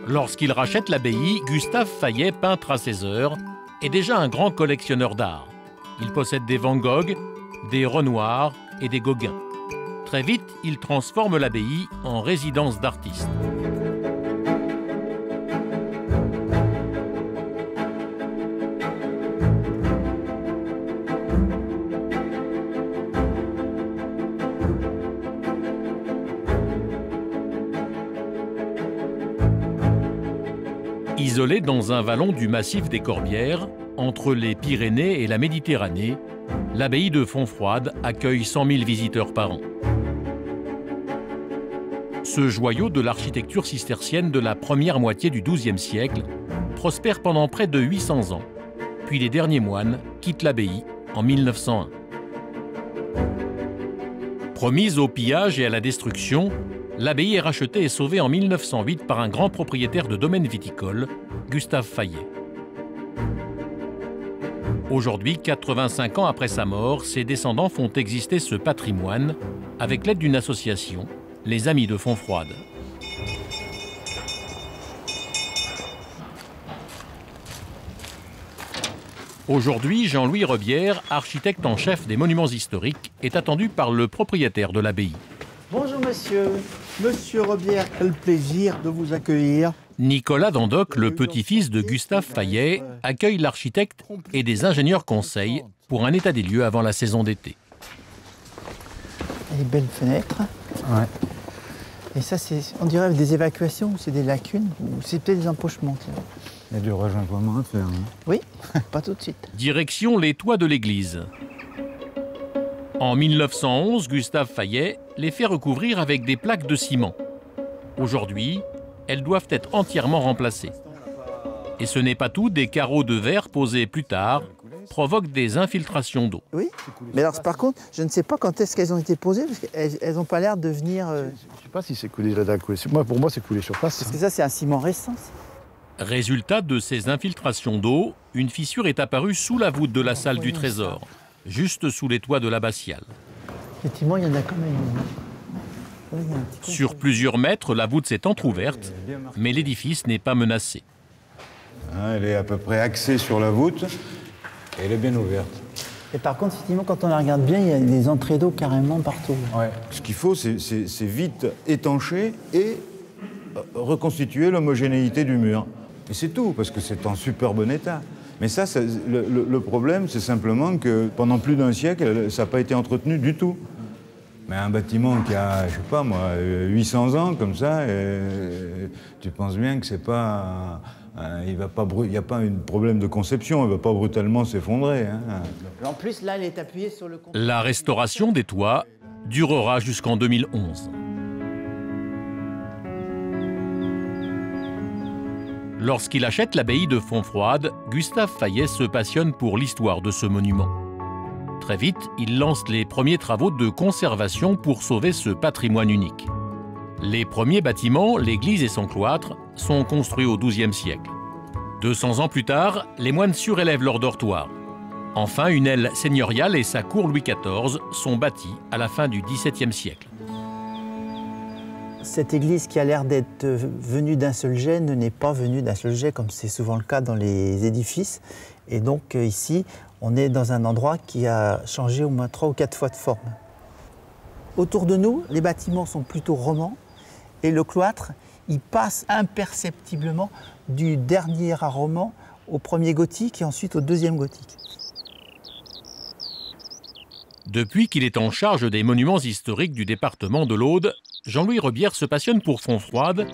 Lorsqu'il rachète l'abbaye, Gustave Fayet, peintre à ses heures, est déjà un grand collectionneur d'art. Il possède des Van Gogh, des Renoir et des Gauguin. Très vite, il transforme l'abbaye en résidence d'artistes. Isolée dans un vallon du massif des Corbières, entre les Pyrénées et la Méditerranée, l'abbaye de Fontfroide accueille 100 000 visiteurs par an. Ce joyau de l'architecture cistercienne de la première moitié du XIIe siècle prospère pendant près de 800 ans, puis les derniers moines quittent l'abbaye en 1901. Promise au pillage et à la destruction, l'abbaye est rachetée et sauvée en 1908 par un grand propriétaire de domaines viticoles, Gustave Fayet. Aujourd'hui, 85 ans après sa mort, ses descendants font exister ce patrimoine avec l'aide d'une association, les Amis de Fontfroide. Aujourd'hui, Jean-Louis Rebière, architecte en chef des monuments historiques, est attendu par le propriétaire de l'abbaye. Bonjour monsieur. Monsieur Rebière, quel plaisir de vous accueillir. Nicolas Dandoc, le petit-fils de Gustave Fayet, accueille l'architecte et des ingénieurs conseils pour un état des lieux avant la saison d'été. Les belles fenêtres. Ouais. Et ça, on dirait des évacuations, ou c'est des lacunes, ou c'est peut-être des empochements. Il y a du rejointement à faire. Hein. Oui, pas tout de suite. Direction les toits de l'église. En 1911, Gustave Fayet les fait recouvrir avec des plaques de ciment. Aujourd'hui, elles doivent être entièrement remplacées. Et ce n'est pas tout, des carreaux de verre posés plus tard provoquent des infiltrations d'eau. Oui, mais alors par contre, je ne sais pas quand est-ce qu'elles ont été posées, parce qu'elles n'ont pas l'air de venir... Je ne sais pas si c'est coulé là d'un coup. Pour moi, c'est coulé sur place. Parce que ça, c'est un ciment récent. Résultat de ces infiltrations d'eau, une fissure est apparue sous la voûte de la salle du Trésor, juste sous les toits de l'abbatiale. Effectivement, il y en a quand même une. Sur plusieurs mètres, la voûte s'est entrouverte, mais l'édifice n'est pas menacé. Elle est à peu près axée sur la voûte et elle est bien ouverte. Et par contre, effectivement, quand on la regarde bien, il y a des entrées d'eau carrément partout. Ouais. Ce qu'il faut, c'est vite étancher et reconstituer l'homogénéité du mur. Et c'est tout, parce que c'est en super bon état. Mais ça, le problème, c'est simplement que pendant plus d'un siècle, ça n'a pas été entretenu du tout. Mais un bâtiment qui a, je sais pas moi, 800 ans, comme ça, tu penses bien que c'est pas... il n'y a pas un problème de conception, il ne va pas brutalement s'effondrer. Hein. En plus, là, elle est appuyée sur le... La restauration des toits durera jusqu'en 2011. Lorsqu'il achète l'abbaye de Fontfroide, Gustave Fayet se passionne pour l'histoire de ce monument. Très vite, il lance les premiers travaux de conservation pour sauver ce patrimoine unique. Les premiers bâtiments, l'église et son cloître, sont construits au XIIe siècle. 200 ans plus tard, les moines surélèvent leur dortoir. Enfin, une aile seigneuriale et sa cour Louis XIV sont bâties à la fin du XVIIe siècle. Cette église qui a l'air d'être venue d'un seul jet n'est pas venue d'un seul jet, comme c'est souvent le cas dans les édifices. Et donc ici, on est dans un endroit qui a changé au moins 3 ou 4 fois de forme. Autour de nous, les bâtiments sont plutôt romans. Et le cloître, il passe imperceptiblement du dernier art roman au premier gothique et ensuite au deuxième gothique. Depuis qu'il est en charge des monuments historiques du département de l'Aude, Jean-Louis Rebière se passionne pour Fontfroide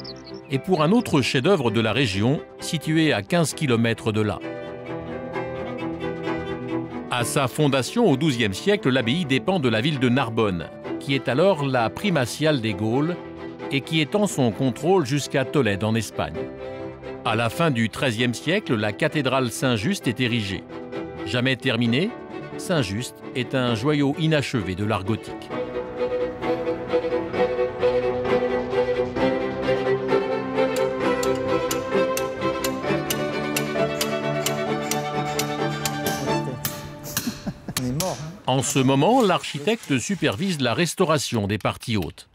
et pour un autre chef-d'œuvre de la région, situé à 15 km de là. À sa fondation au XIIe siècle, l'abbaye dépend de la ville de Narbonne, qui est alors la primatiale des Gaules et qui étend son contrôle jusqu'à Tolède en Espagne. À la fin du XIIIe siècle, la cathédrale Saint-Just est érigée. Jamais terminée, Saint-Just est un joyau inachevé de l'art gothique. En ce moment, l'architecte supervise la restauration des parties hautes.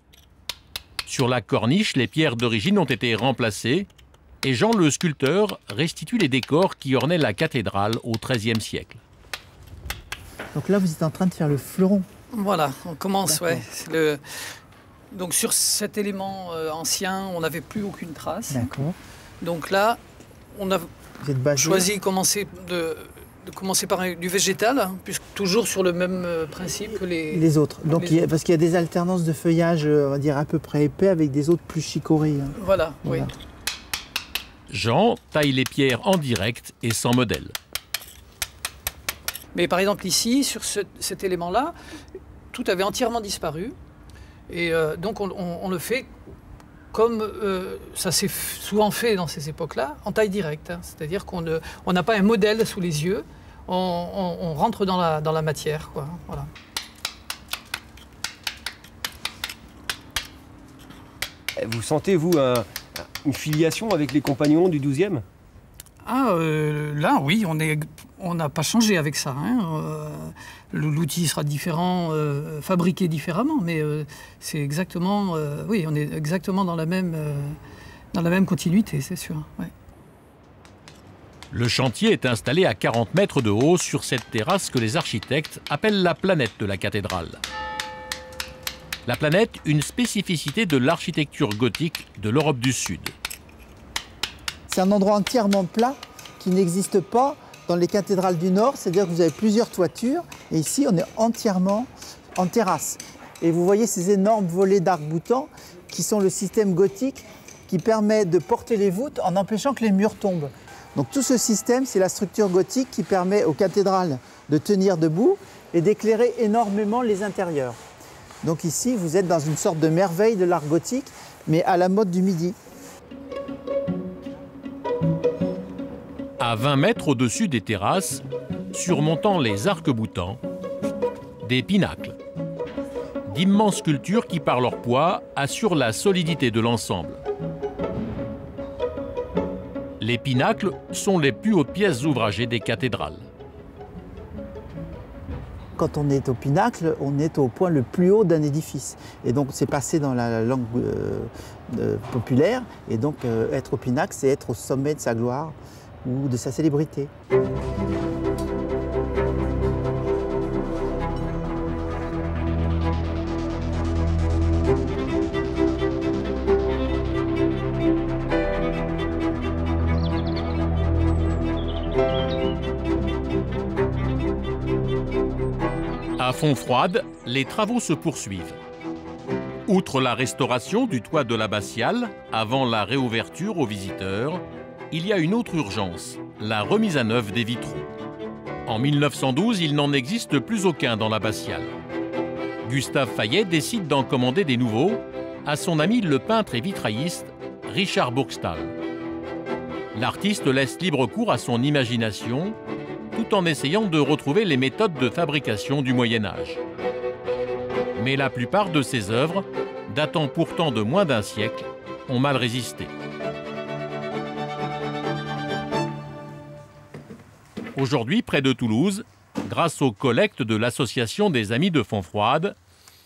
Sur la corniche, les pierres d'origine ont été remplacées et Jean le sculpteur restitue les décors qui ornaient la cathédrale au XIIIe siècle. Donc là, vous êtes en train de faire le fleuron. Voilà, on commence, ouais. Donc sur cet élément ancien, on n'avait plus aucune trace. D'accord. Donc là, on a choisi de commencer par du végétal, hein, puisque toujours sur le même principe que les autres. Donc parce qu'il y a des alternances de feuillage, on va dire à peu près épais, avec des autres plus chicorés. Hein. Voilà, oui. Jean taille les pierres en direct et sans modèle. Mais par exemple ici, sur cet élément-là, tout avait entièrement disparu. Et donc on le fait comme ça s'est souvent fait dans ces époques-là, en taille directe. Hein. C'est-à-dire qu'on n'a pas un modèle sous les yeux, on rentre dans la matière, quoi. Voilà. Vous sentez, vous, une filiation avec les compagnons du 12e? Là, oui, on n'a pas changé avec ça. Hein. L'outil sera différent, fabriqué différemment, mais c'est exactement... oui, on est exactement dans la même continuité, c'est sûr. Ouais. Le chantier est installé à 40 mètres de haut sur cette terrasse que les architectes appellent la planète de la cathédrale. La planète, une spécificité de l'architecture gothique de l'Europe du Sud. C'est un endroit entièrement plat qui n'existe pas dans les cathédrales du Nord, c'est-à-dire que vous avez plusieurs toitures, et ici on est entièrement en terrasse. Et vous voyez ces énormes volets d'arc-boutants qui sont le système gothique qui permet de porter les voûtes en empêchant que les murs tombent. Donc tout ce système, c'est la structure gothique qui permet aux cathédrales de tenir debout et d'éclairer énormément les intérieurs. Donc ici, vous êtes dans une sorte de merveille de l'art gothique, mais à la mode du Midi. À 20 mètres au-dessus des terrasses, surmontant les arcs-boutants, des pinacles. D'immenses sculptures qui, par leur poids, assurent la solidité de l'ensemble. Les pinacles sont les plus hautes pièces ouvragées des cathédrales. Quand on est au pinacle, on est au point le plus haut d'un édifice. Et donc c'est passé dans la langue populaire. Et donc être au pinacle, c'est être au sommet de sa gloire ou de sa célébrité. À Fontfroide, les travaux se poursuivent. Outre la restauration du toit de l'abbatiale, avant la réouverture aux visiteurs, il y a une autre urgence, la remise à neuf des vitraux. En 1912, il n'en existe plus aucun dans l'abbatiale. Gustave Fayet décide d'en commander des nouveaux à son ami le peintre et vitrailliste Richard Burgstall. L'artiste laisse libre cours à son imagination, tout en essayant de retrouver les méthodes de fabrication du Moyen-Âge. Mais la plupart de ses œuvres, datant pourtant de moins d'un siècle, ont mal résisté. Aujourd'hui, près de Toulouse, grâce aux collectes de l'Association des Amis de Fontfroide,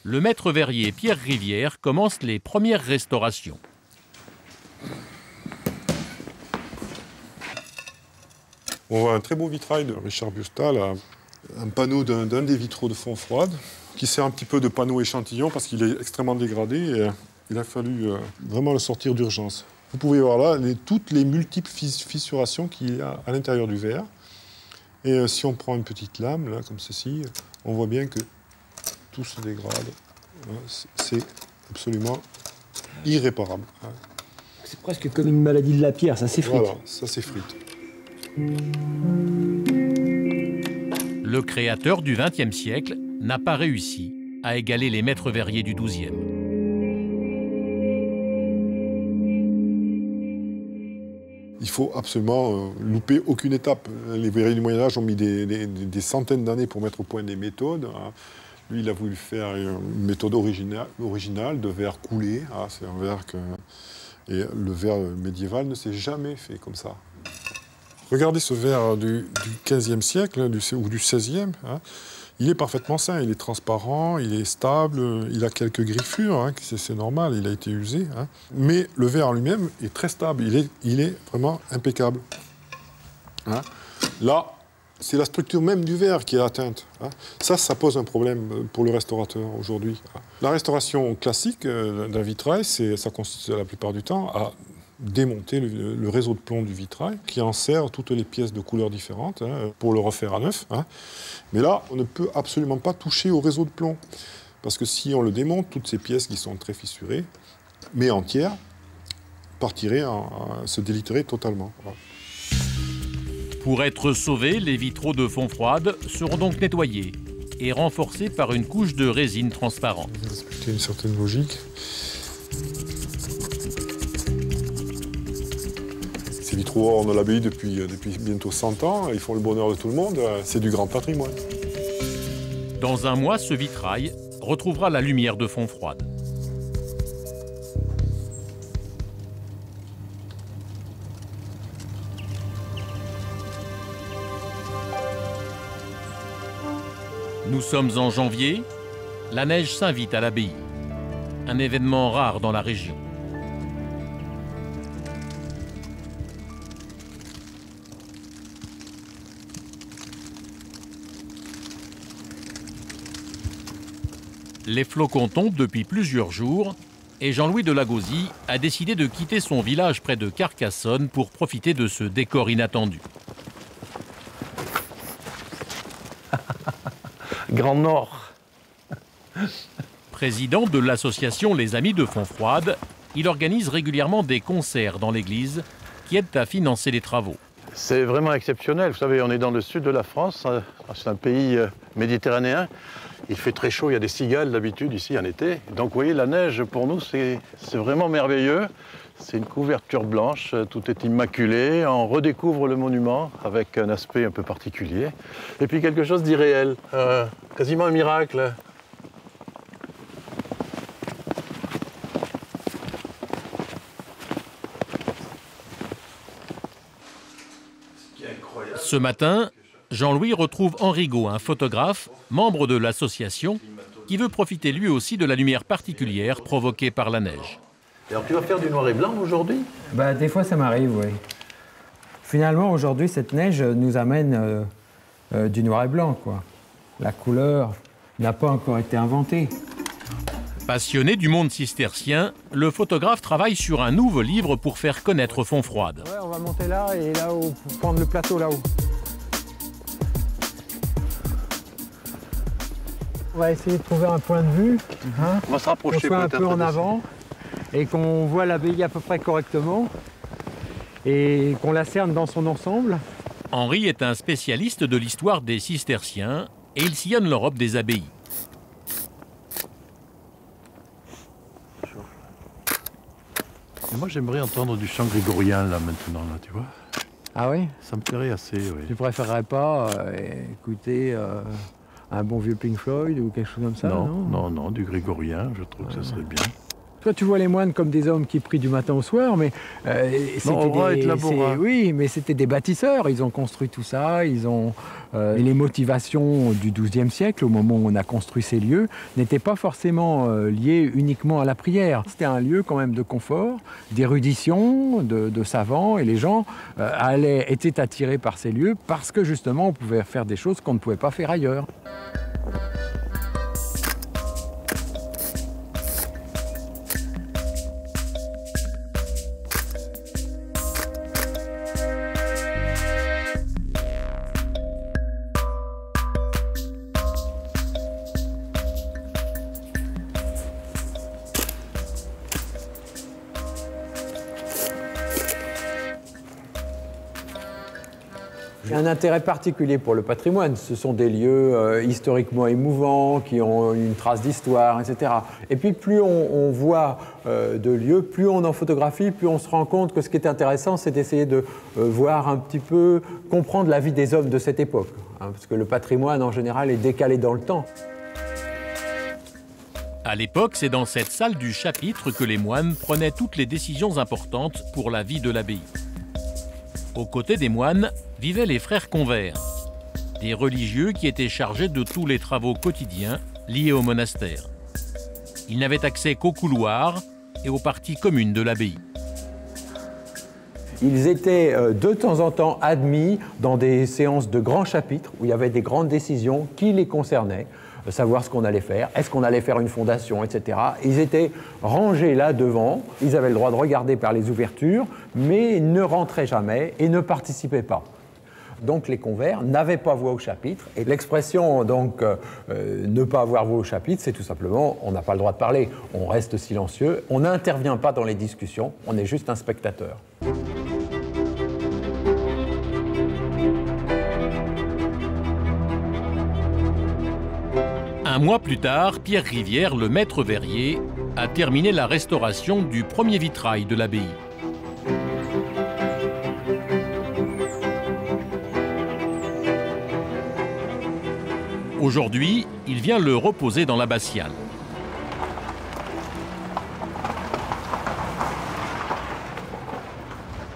le maître verrier Pierre Rivière commence les premières restaurations. On voit un très beau vitrail de Richard Burgstall, un panneau d'un des vitraux de Fontfroide, qui sert un petit peu de panneau échantillon parce qu'il est extrêmement dégradé et il a fallu vraiment le sortir d'urgence. Vous pouvez voir là toutes les multiples fissurations qu'il y a à l'intérieur du verre. Et si on prend une petite lame, là, comme ceci, on voit bien que tout se dégrade. C'est absolument irréparable. C'est presque comme une maladie de la pierre, ça s'effrite. Voilà, ça s'effrite. Le créateur du XXe siècle n'a pas réussi à égaler les maîtres verriers du XIIe. Il faut absolument louper aucune étape. Les verriers du Moyen-Âge ont mis des centaines d'années pour mettre au point des méthodes. Lui, il a voulu faire une méthode originale de verre coulé. C'est un verre que... Et le verre médiéval ne s'est jamais fait comme ça. Regardez ce verre du XVe siècle ou du XVIe. il est parfaitement sain, il est transparent, il est stable, il a quelques griffures, hein, c'est normal, il a été usé. Hein. Mais le verre lui-même est très stable, il est vraiment impeccable. Hein. Là, c'est la structure même du verre qui est atteinte. Hein. Ça pose un problème pour le restaurateur aujourd'hui. La restauration classique d'un vitrail, ça consiste la plupart du temps à démonter le réseau de plomb du vitrail, qui enserre toutes les pièces de couleurs différentes, hein, pour le refaire à neuf. Hein. Mais là, on ne peut absolument pas toucher au réseau de plomb. Parce que si on le démonte, toutes ces pièces qui sont très fissurées, mais entières, se déliteraient totalement. Voilà. Pour être sauvés, les vitraux de Fontfroide seront donc nettoyés et renforcés par une couche de résine transparente. Respecter une certaine logique. Ces vitraux ornent l'abbaye depuis bientôt 100 ans. Ils font le bonheur de tout le monde. C'est du grand patrimoine. Dans un mois, ce vitrail retrouvera la lumière de Fontfroide. Nous sommes en janvier, la neige s'invite à l'abbaye, un événement rare dans la région. Les flocons tombent depuis plusieurs jours et Jean-Louis de Lagauzy a décidé de quitter son village près de Carcassonne pour profiter de ce décor inattendu. Grand Nord. Président de l'association Les Amis de Fontfroide, il organise régulièrement des concerts dans l'église qui aident à financer les travaux. C'est vraiment exceptionnel. Vous savez, on est dans le sud de la France. C'est un pays méditerranéen. Il fait très chaud, il y a des cigales d'habitude ici en été. Donc vous voyez, la neige pour nous, c'est vraiment merveilleux. C'est une couverture blanche, tout est immaculé. On redécouvre le monument avec un aspect un peu particulier. Et puis quelque chose d'irréel, quasiment un miracle. Ce matin, Jean-Louis retrouve Henrigot, un photographe, membre de l'association, qui veut profiter lui aussi de la lumière particulière provoquée par la neige. Alors tu vas faire du noir et blanc aujourd'hui? Des fois ça m'arrive, oui. Finalement, aujourd'hui, cette neige nous amène du noir et blanc, quoi. La couleur n'a pas encore été inventée. Passionné du monde cistercien, le photographe travaille sur un nouveau livre pour faire connaître Fontfroide. Ouais, on va monter là et là-haut, pour prendre le plateau là-haut. On va essayer de trouver un point de vue. Hein, on va se rapprocher qu'on soit un peu en avant et qu'on voit l'abbaye à peu près correctement et qu'on la cerne dans son ensemble. Henri est un spécialiste de l'histoire des cisterciens et il sillonne l'Europe des abbayes. Et moi, j'aimerais entendre du chant grégorien, là, maintenant, là, tu vois. Ah oui? Ça me plairait assez, oui. Tu préférerais pas écouter un bon vieux Pink Floyd ou quelque chose comme ça? Non, du grégorien, je trouve que ça serait bien. Toi, tu vois les moines comme des hommes qui prient du matin au soir, mais oui, mais c'était des bâtisseurs. Ils ont construit tout ça. Ils ont les motivations du XIIe siècle, au moment où on a construit ces lieux, n'étaient pas forcément liées uniquement à la prière. C'était un lieu quand même de confort, d'érudition, de savants, et les gens étaient attirés par ces lieux parce que justement, on pouvait faire des choses qu'on ne pouvait pas faire ailleurs. Il y a un intérêt particulier pour le patrimoine. Ce sont des lieux historiquement émouvants, qui ont une trace d'histoire, etc. Et puis plus on voit de lieux, plus on en photographie, plus on se rend compte que ce qui est intéressant, c'est d'essayer de voir un petit peu, comprendre la vie des hommes de cette époque. Hein, parce que le patrimoine, en général, est décalé dans le temps. À l'époque, c'est dans cette salle du chapitre que les moines prenaient toutes les décisions importantes pour la vie de l'abbaye. Aux côtés des moines vivaient les frères Convert. des religieux qui étaient chargés de tous les travaux quotidiens liés au monastère. Ils n'avaient accès qu'aux couloirs et aux parties communes de l'abbaye. Ils étaient de temps en temps admis dans des séances de grands chapitres où il y avait des grandes décisions qui les concernaient, savoir ce qu'on allait faire, est-ce qu'on allait faire une fondation, etc. Ils étaient rangés là devant, ils avaient le droit de regarder par les ouvertures, mais ne rentraient jamais et ne participaient pas. Donc les convers n'avaient pas voix au chapitre. Et l'expression donc ne pas avoir voix au chapitre, c'est tout simplement on n'a pas le droit de parler, on reste silencieux, on n'intervient pas dans les discussions, on est juste un spectateur. Un mois plus tard, Pierre Rivière, le maître verrier, a terminé la restauration du premier vitrail de l'abbaye. Aujourd'hui, il vient le reposer dans l'abbatiale.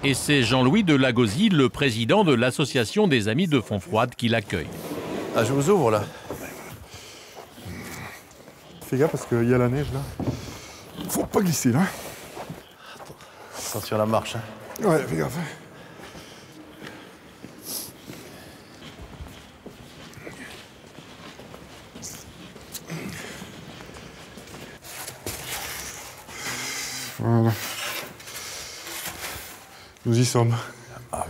Et c'est Jean-Louis de Lagauzy, le président de l'association des Amis de Fontfroide, qui l'accueille. Ah, je vous ouvre là. Fais gaffe parce qu'il y a la neige là. Faut pas glisser là. Attention à la marche. Hein. Ouais, fais gaffe. Voilà. Nous y sommes. Ah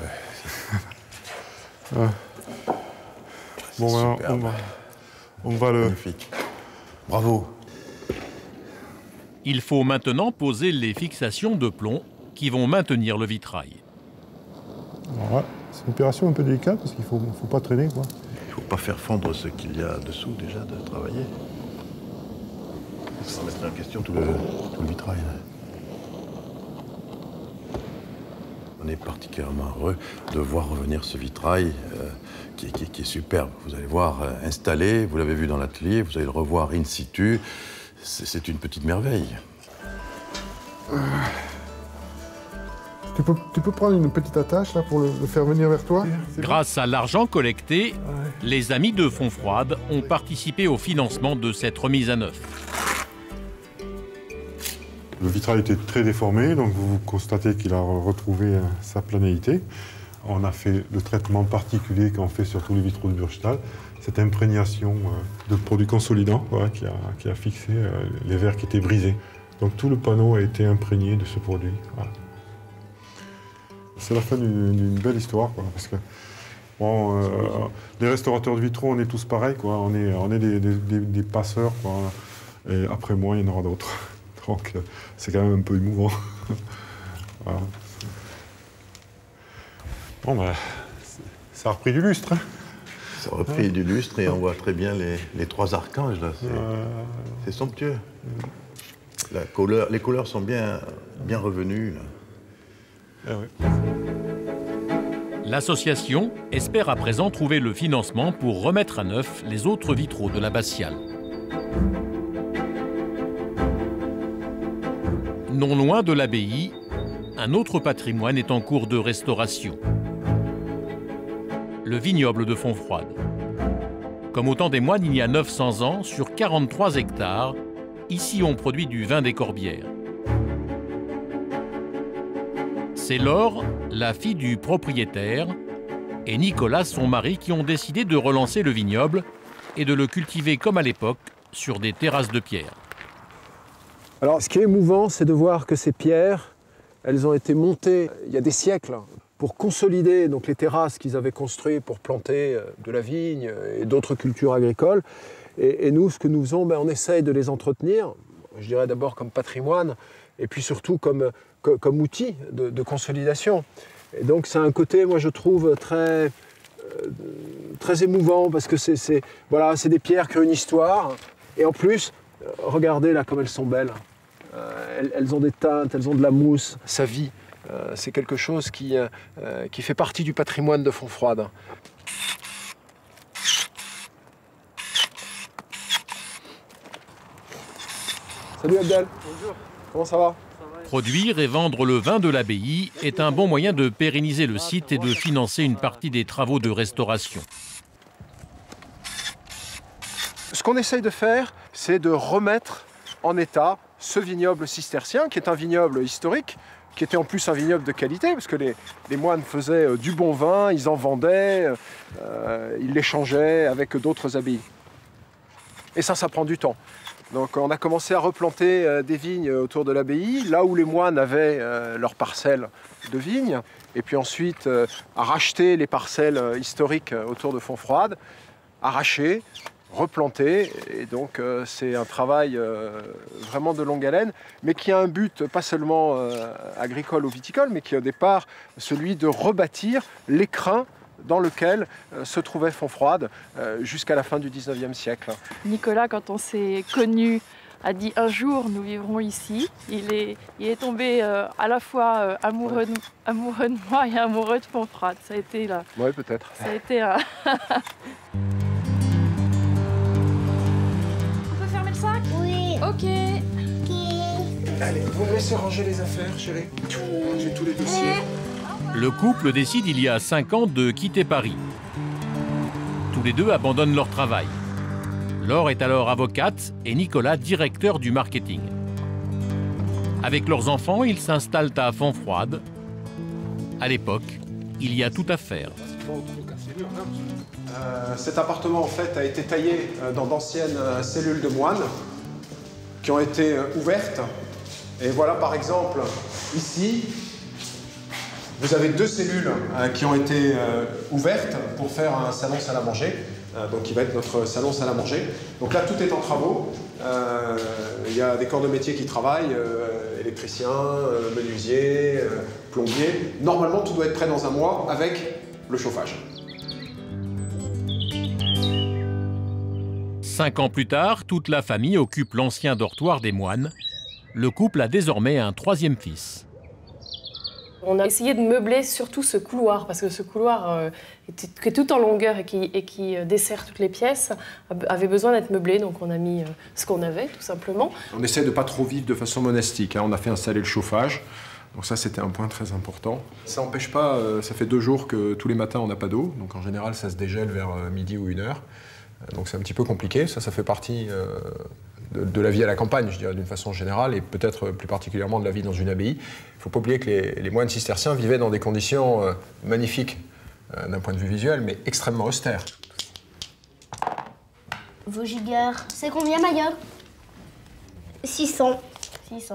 ouais. Bon, maintenant, on va le... Magnifique. Bravo. Il faut maintenant poser les fixations de plomb qui vont maintenir le vitrail. Alors là, c'est une opération un peu délicate parce qu'il ne faut pas traîner, quoi. Il ne faut pas faire fondre ce qu'il y a dessous déjà de travailler. Ça remettrait en question tout le vitrail. Là. On est particulièrement heureux de voir revenir ce vitrail qui est superbe. Vous allez voir installé, vous l'avez vu dans l'atelier, vous allez le revoir in situ. C'est une petite merveille. Tu peux prendre une petite attache là pour le faire venir vers toi. Grâce à l'argent collecté, les Amis de Fontfroide ont participé au financement de cette remise à neuf. Le vitrail était très déformé, donc vous constatez qu'il a retrouvé sa planéité. On a fait le traitement particulier qu'on fait sur tous les vitraux de Burgstall, cette imprégnation de produits consolidants voilà, qui a fixé les verres qui étaient brisés. Donc tout le panneau a été imprégné de ce produit. Voilà. C'est la fin d'une belle histoire, quoi, parce que bon, les restaurateurs de vitraux, on est tous pareils, quoi. On est des passeurs, quoi. Et après moi, il y en aura d'autres. Donc c'est quand même un peu émouvant. Voilà. Bon, ben, ça a repris du lustre. Hein. Ça a repris du lustre et on voit très bien les trois archanges, là. C'est somptueux. Les couleurs sont bien revenues, là. Ah ouais. L'association espère à présent trouver le financement pour remettre à neuf les autres vitraux de l'abbatiale. Non loin de l'abbaye, un autre patrimoine est en cours de restauration. Le vignoble de Fontfroide. Comme au temps des moines il y a 900 ans, sur 43 hectares, ici on produit du vin des Corbières. C'est Laure, la fille du propriétaire, et Nicolas, son mari, qui ont décidé de relancer le vignoble et de le cultiver comme à l'époque, sur des terrasses de pierre. Alors, ce qui est émouvant, c'est de voir que ces pierres, elles ont été montées il y a des siècles pour consolider donc, les terrasses qu'ils avaient construites pour planter de la vigne et d'autres cultures agricoles. Et nous, ce que nous faisons, on essaye de les entretenir, je dirais d'abord comme patrimoine, et puis surtout comme outil de consolidation. Et donc c'est un côté, moi je trouve, très émouvant, parce que c'est des pierres qui ont une histoire, et en plus, regardez là comme elles sont belles. Elles ont des teintes, elles ont de la mousse, ça vit. C'est quelque chose qui fait partie du patrimoine de Fontfroide. Salut Abdel. Bonjour. Comment ça va? Produire et vendre le vin de l'abbaye est un bon moyen de pérenniser le site et de financer une partie des travaux de restauration. Ce qu'on essaye de faire, c'est de remettre en état ce vignoble cistercien, qui est un vignoble historique, qui était en plus un vignoble de qualité, parce que les moines faisaient du bon vin, ils en vendaient, ils l'échangeaient avec d'autres abbayes. Et ça prend du temps. Donc on a commencé à replanter des vignes autour de l'abbaye, là où les moines avaient leurs parcelles de vignes, et puis ensuite à racheter les parcelles historiques autour de Fontfroide, arracher, replanter, et donc c'est un travail vraiment de longue haleine, mais qui a un but pas seulement agricole ou viticole, mais qui est au départ celui de rebâtir l'écrin dans lequel se trouvait Fontfroide jusqu'à la fin du 19e siècle. Nicolas, quand on s'est connus, a dit un jour nous vivrons ici. Il est tombé à la fois amoureux de moi et amoureux de Fontfroide. Ça a été là. Oui, peut-être. Ça a été un... On peut fermer le sac? Oui. Ok. Allez, vous me laissez ranger les affaires, chérie. J'ai tous les dossiers. Le couple décide il y a 5 ans de quitter Paris. Tous les deux abandonnent leur travail. Laure est alors avocate et Nicolas directeur du marketing. Avec leurs enfants, ils s'installent à Fontfroide. À l'époque, il y a tout à faire. Cet appartement, en fait, a été taillé dans d'anciennes cellules de moines qui ont été ouvertes. Et voilà, par exemple, ici, vous avez 2 cellules qui ont été ouvertes pour faire un salon salle à manger, donc qui va être notre salon salle à manger. Donc là, tout est en travaux. Il y a des corps de métier qui travaillent, électriciens, menuisiers, plombiers. Normalement, tout doit être prêt dans un mois avec le chauffage. 5 ans plus tard, toute la famille occupe l'ancien dortoir des moines. Le couple a désormais un 3e fils. On a essayé de meubler surtout ce couloir, parce que ce couloir qui est tout en longueur et qui dessert toutes les pièces avait besoin d'être meublé, donc on a mis ce qu'on avait, tout simplement. On essaie de ne pas trop vivre de façon monastique, hein. On a fait installer le chauffage, donc ça c'était un point très important. Ça n'empêche pas, ça fait 2 jours que tous les matins on n'a pas d'eau, donc en général ça se dégèle vers midi ou 1h, donc c'est un petit peu compliqué, ça fait partie de la vie à la campagne, je dirais, d'une façon générale, et peut-être plus particulièrement de la vie dans une abbaye. Il ne faut pas oublier que les moines cisterciens vivaient dans des conditions magnifiques d'un point de vue visuel, mais extrêmement austères. Vosgiguer, c'est combien, ma gueule? 600.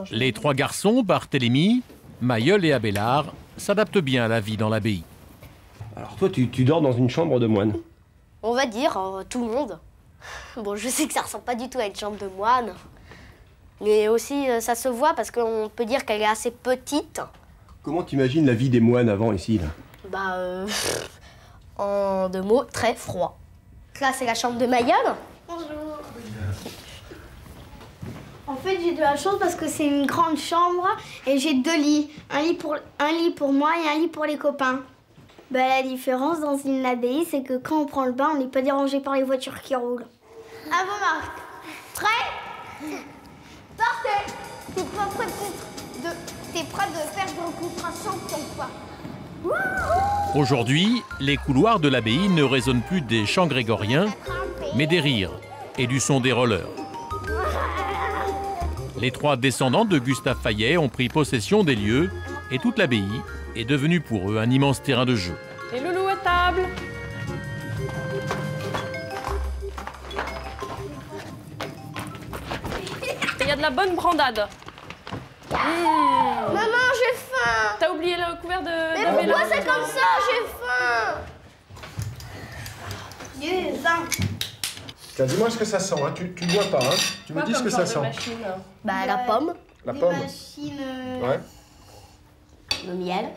Les 3 garçons, Barthélemy, Mailleul et Abélard, s'adaptent bien à la vie dans l'abbaye. Alors toi, tu dors dans une chambre de moine? On va dire, tout le monde. Bon, je sais que ça ressemble pas du tout à une chambre de moine. Mais aussi, ça se voit parce qu'on peut dire qu'elle est assez petite. Comment t'imagines la vie des moines avant ici, là? Bah, en 2 mots, très froid. Là, c'est la chambre de ma gueule. Bonjour. En fait, j'ai de la chance parce que c'est une grande chambre et j'ai 2 lits. Un lit pour moi et un lit pour les copains. Bah, la différence dans une abbaye, c'est que quand on prend le bain, on n'est pas dérangé par les voitures qui roulent. À vos marques. Prêt? Partez. T'es prêt de faire de rencontre champion, quoi. Aujourd'hui, les couloirs de l'abbaye ne résonnent plus des chants grégoriens, mais des rires et du son des rollers. Les 3 descendants de Gustave Fayet ont pris possession des lieux et toute l'abbaye est devenue pour eux un immense terrain de jeu. Les loulous à table. Il y a de la bonne brandade. Maman, j'ai faim. T'as oublié le couvert de... Mais pourquoi c'est comme ça? J'ai faim. Tiens, dis-moi ce que ça sent, hein. Tu ne bois pas, hein. Tu me dis ce que ça sent. Bah, la pomme. La pomme. Ouais. Le miel.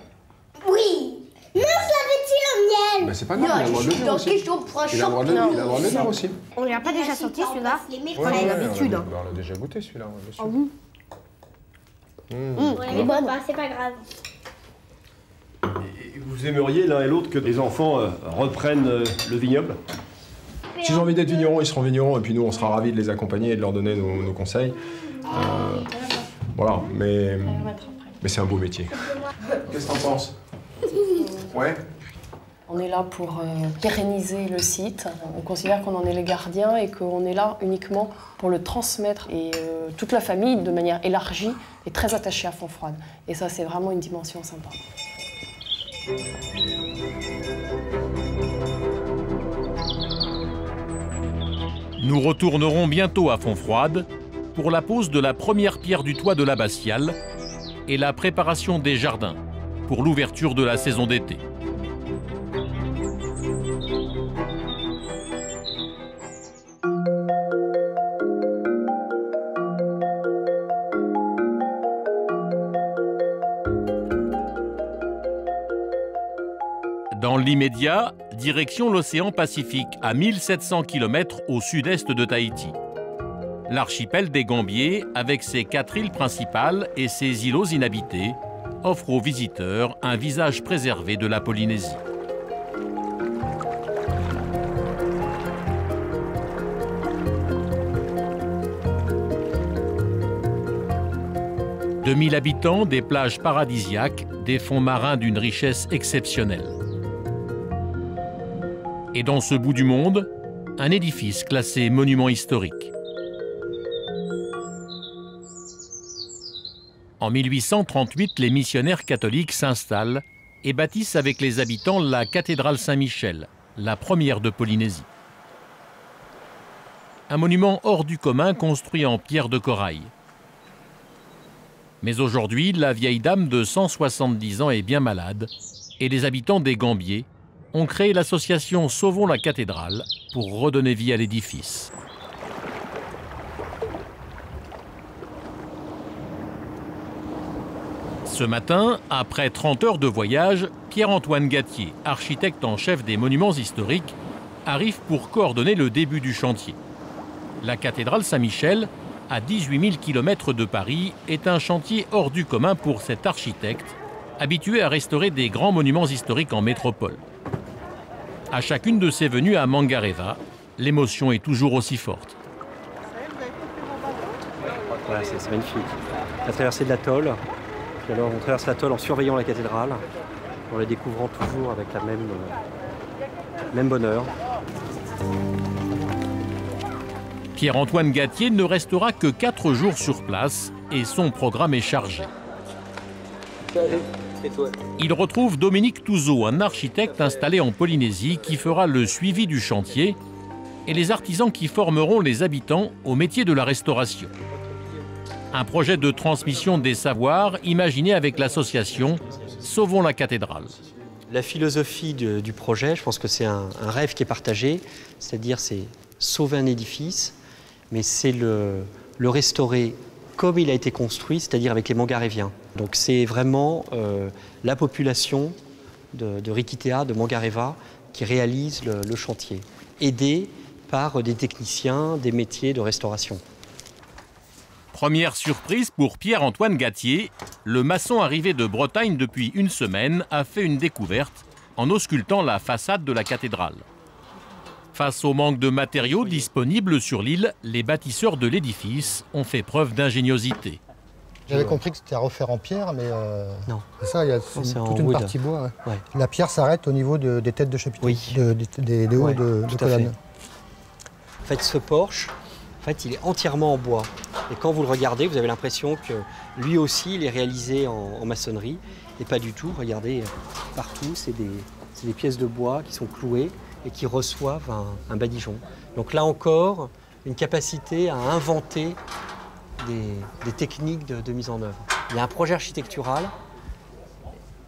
Oui. Non, savait-il le miel? Mais c'est pas grave, il a le droit de le dire aussi. Il a le droit de le dire aussi. On l'a pas déjà senti celui-là? On a l'habitude. On l'a déjà goûté celui-là, bien sûr. Elle est bonne, c'est pas grave. Et vous aimeriez l'un et l'autre que les enfants reprennent le vignoble? S'ils ont envie d'être vignerons, ils seront vignerons, et puis nous, on sera ravis de les accompagner et de leur donner nos conseils. Voilà, mais c'est un beau métier. Qu'est-ce que t'en penses? Ouais. On est là pour pérenniser le site. On considère qu'on en est les gardiens et qu'on est là uniquement pour le transmettre. Et toute la famille, de manière élargie, est très attachée à Fontfroide. Et ça, c'est vraiment une dimension sympa. Nous retournerons bientôt à Fontfroide pour la pose de la première pierre du toit de l'abbatiale et la préparation des jardins pour l'ouverture de la saison d'été. Dans l'immédiat, direction l'océan Pacifique, à 1700 km au sud-est de Tahiti. L'archipel des Gambiers, avec ses 4 îles principales et ses îlots inhabités, offre aux visiteurs un visage préservé de la Polynésie. « 2000 habitants, des plages paradisiaques, des fonds marins d'une richesse exceptionnelle. » Et dans ce bout du monde, un édifice classé monument historique. En 1838, les missionnaires catholiques s'installent et bâtissent avec les habitants la cathédrale Saint-Michel, la première de Polynésie. Un monument hors du commun construit en pierre de corail. Mais aujourd'hui, la vieille dame de 170 ans est bien malade et les habitants des Gambiers ont créé l'association Sauvons la cathédrale pour redonner vie à l'édifice. Ce matin, après 30 heures de voyage, Pierre-Antoine Gattier, architecte en chef des monuments historiques, arrive pour coordonner le début du chantier. La cathédrale Saint-Michel, à 18 000 km de Paris, est un chantier hors du commun pour cet architecte, habitué à restaurer des grands monuments historiques en métropole. À chacune de ses venues à Mangareva, l'émotion est toujours aussi forte. Voilà, c'est magnifique. La traversée de l'atoll, puis alors on traverse l'atoll en surveillant la cathédrale, en la découvrant toujours avec la même bonheur. Pierre-Antoine Gattier ne restera que 4 jours sur place et son programme est chargé. Il retrouve Dominique Touzeau, un architecte installé en Polynésie qui fera le suivi du chantier et les artisans qui formeront les habitants au métier de la restauration. Un projet de transmission des savoirs imaginé avec l'association Sauvons la cathédrale. La philosophie du projet, je pense que c'est un rêve qui est partagé, c'est-à-dire c'est sauver un édifice, mais c'est le restaurer comme il a été construit, c'est-à-dire avec les Mangaréviens. Donc c'est vraiment la population de Rikitea, de Mangareva, qui réalise le chantier, aidée par des techniciens des métiers de restauration. Première surprise pour Pierre-Antoine Gattier, le maçon arrivé de Bretagne depuis une semaine a fait une découverte en auscultant la façade de la cathédrale. Face au manque de matériaux disponibles sur l'île, les bâtisseurs de l'édifice ont fait preuve d'ingéniosité. J'avais compris que c'était à refaire en pierre, mais non. C'est ça, il y a toute une partie bois. Ouais. Ouais. La pierre s'arrête au niveau des têtes de chapiteaux, oui. des hauts ouais, de colonnes. En fait, ce porche, il est entièrement en bois. Et quand vous le regardez, vous avez l'impression que lui aussi, il est réalisé en maçonnerie. Et pas du tout. Regardez, partout, c'est des pièces de bois qui sont clouées et qui reçoivent un badigeon. Donc là encore, une capacité à inventer des techniques de mise en œuvre. Il y a un projet architectural,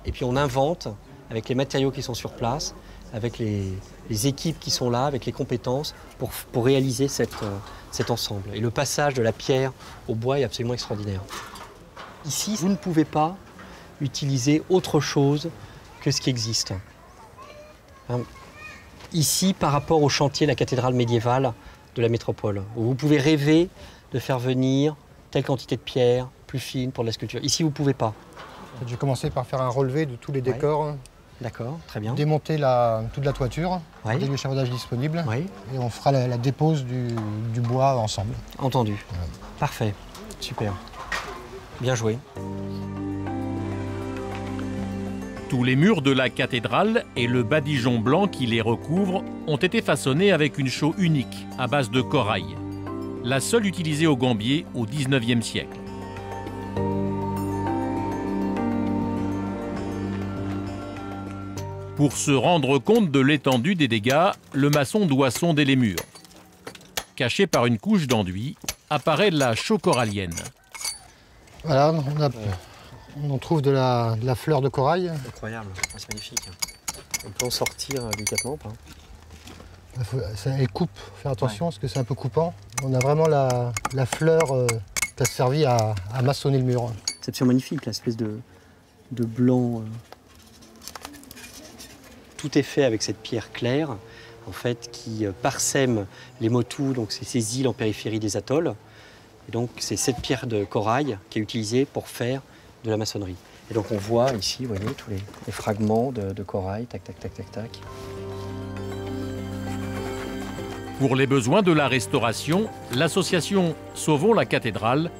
et puis on invente avec les matériaux qui sont sur place, avec les équipes qui sont là, avec les compétences, pour réaliser cet ensemble. Et le passage de la pierre au bois est absolument extraordinaire. Ici, vous ne pouvez pas utiliser autre chose que ce qui existe. Ici, par rapport au chantier de la cathédrale médiévale de la métropole, où vous pouvez rêver de faire venir telle quantité de pierres plus fines pour de la sculpture. Ici, vous ne pouvez pas. J'ai commencé par faire un relevé de tous les décors. Ouais. D'accord, très bien. Démonter toute la toiture, avec l'échafaudage disponible, et on fera la dépose du bois ensemble. Entendu. Ouais. Parfait, super. Bien joué. Tous les murs de la cathédrale et le badigeon blanc qui les recouvre ont été façonnés avec une chaux unique à base de corail, la seule utilisée au Gambier au XIXe siècle. Pour se rendre compte de l'étendue des dégâts, le maçon doit sonder les murs. Cachée par une couche d'enduit, apparaît la chaux corallienne. Voilà, on trouve de la fleur de corail. Incroyable, c'est magnifique. On peut en sortir délicatement ou pas? Elle coupe, faut faire attention parce que c'est un peu coupant. On a vraiment la fleur qui a servi à maçonner le mur. C'est absolument magnifique, l'espèce de blanc. Tout est fait avec cette pierre claire, en fait, qui parsème les Motu, donc c'est ces îles en périphérie des atolls. Et donc c'est cette pierre de corail qui est utilisée pour faire de la maçonnerie. Et donc on voit ici, vous voyez, tous les fragments de corail, tac, tac, tac, tac, tac. Pour les besoins de la restauration, l'association Sauvons la cathédrale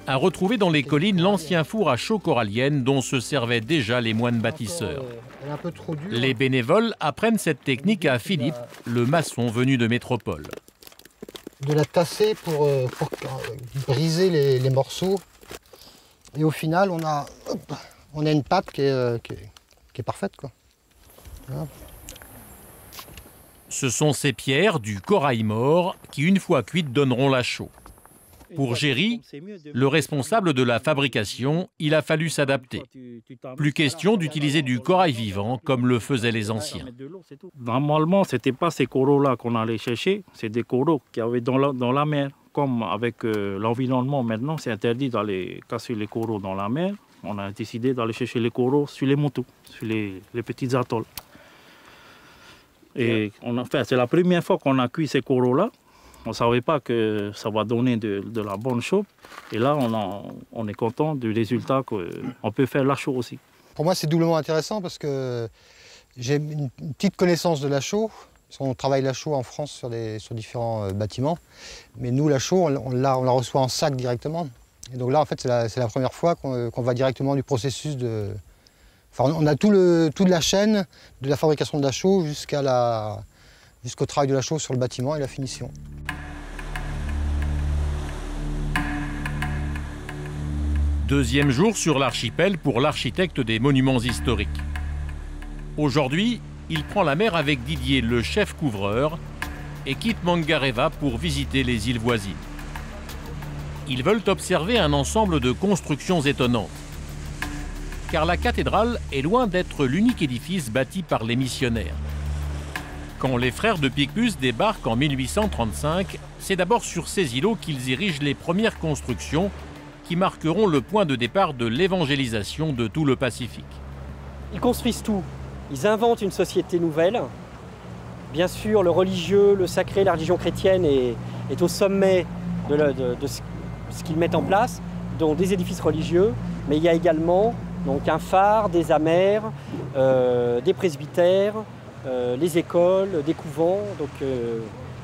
a retrouvé dans les collines l'ancien four à chaux corallienne dont se servaient déjà les moines bâtisseurs. Les bénévoles apprennent cette technique à Philippe, le maçon venu de métropole. De la tasser pour briser les morceaux. Et au final, on a une pâte qui est parfaite, quoi. Voilà. Ce sont ces pierres du corail mort qui, une fois cuites, donneront la chaux. Pour Géry, le responsable de la fabrication, il a fallu s'adapter. Plus question d'utiliser du corail vivant comme le faisaient les anciens. Normalement, ce n'était pas ces coraux-là qu'on allait chercher, c'est des coraux qu'il y avait dans la mer. Comme avec l'environnement maintenant, c'est interdit d'aller casser les coraux dans la mer. On a décidé d'aller chercher les coraux sur les Motu, sur les petits atolls. Et c'est la première fois qu'on a cuit ces coraux-là. On ne savait pas que ça va donner de la bonne chaux. Et là, on est content du résultat qu'on peut faire la chaux aussi. Pour moi, c'est doublement intéressant parce que j'ai une petite connaissance de la chaux. On travaille la chaux en France sur différents bâtiments. Mais nous, la chaux, on la reçoit en sac directement. Et donc là, en fait, c'est la première fois qu'on va directement du processus de... Enfin, on a toute la chaîne de la fabrication de la chaux jusqu'au travail de la chaux sur le bâtiment et la finition. Deuxième jour sur l'archipel pour l'architecte des monuments historiques. Aujourd'hui, il prend la mer avec Didier, le chef couvreur, et quitte Mangareva pour visiter les îles voisines. Ils veulent observer un ensemble de constructions étonnantes. Car la cathédrale est loin d'être l'unique édifice bâti par les missionnaires. Quand les frères de Picpus débarquent en 1835, c'est d'abord sur ces îlots qu'ils érigent les premières constructions qui marqueront le point de départ de l'évangélisation de tout le Pacifique. Ils construisent tout. Ils inventent une société nouvelle. Bien sûr, le religieux, le sacré, la religion chrétienne est au sommet de ce qu'ils mettent en place, dont des édifices religieux, mais il y a également donc, un phare, des amers, des presbytères, les écoles, des couvents. Donc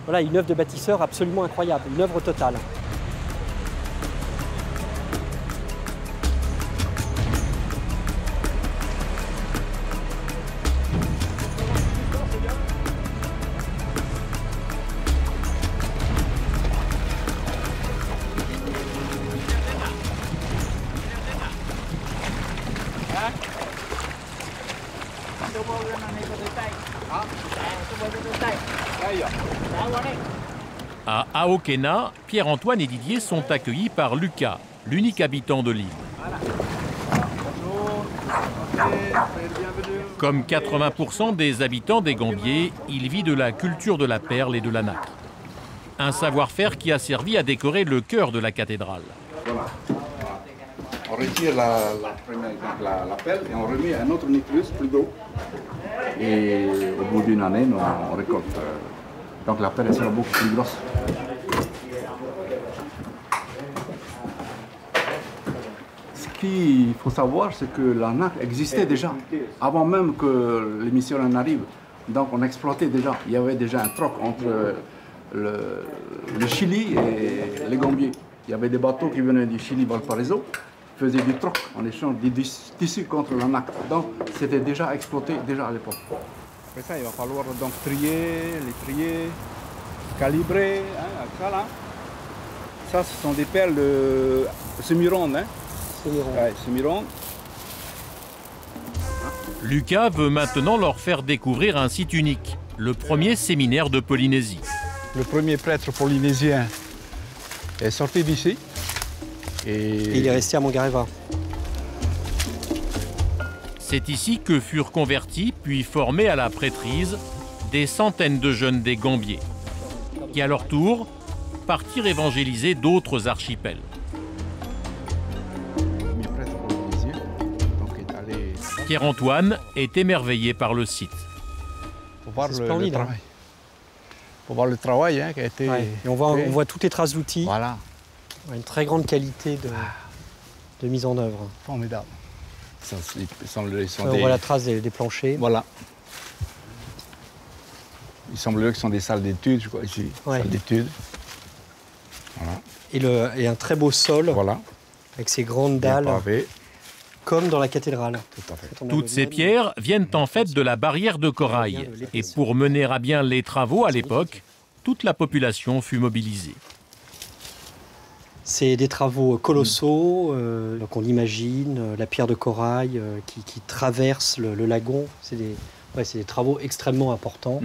voilà, une œuvre de bâtisseur absolument incroyable, une œuvre totale. À Aokena, Pierre-Antoine et Didier sont accueillis par Lucas, l'unique habitant de l'île. Comme 80% des habitants des Gambiers, il vit de la culture de la perle et de la nacre. Un savoir-faire qui a servi à décorer le cœur de la cathédrale. Voilà. On retire la perle et on remet un autre nucléus plus gros. Et au bout d'une année, on récolte. Donc la perle sera beaucoup plus grosse. Ce qu'il faut savoir, c'est que la nacre existait déjà, avant même que les missionnaires n'arrivent. Donc on exploitait déjà. Il y avait déjà un troc entre le Chili et les Gambiers. Il y avait des bateaux qui venaient du Chili, Valparaiso, faisaient du troc en échange du tissu contre la nacre. Donc c'était déjà exploité déjà à l'époque. Après ça, il va falloir donc trier, calibrer, hein, ça là. Ça, ce sont des perles semi-rondes. Hein. Semi-rondes. Lucas veut maintenant leur faire découvrir un site unique, le premier séminaire de Polynésie. Le premier prêtre polynésien est sorti d'ici. Et il est resté à Mangareva. C'est ici que furent convertis, puis formés à la prêtrise, des centaines de jeunes des Gambiers, qui à leur tour partirent évangéliser d'autres archipels. Pierre-Antoine est émerveillé par le site. Pour voir le travail. Pour voir le travail hein, qui a été... Ouais. Et on voit toutes les traces d'outils. Voilà. Une très grande qualité de mise en œuvre. Formidable. On voit la trace des planchers. Voilà. Il semblerait que ce sont des salles d'études, je crois, ici. Ouais. Salles d'études. Voilà. Et un très beau sol. Voilà. Avec ces grandes dalles. Comme dans la cathédrale. Tout à fait. Toutes ces pierres viennent en fait de la barrière de corail. Et pour mener à bien les travaux à l'époque, toute la population fut mobilisée. C'est des travaux colossaux, donc on imagine la pierre de corail qui traverse le lagon. C'est des travaux extrêmement importants.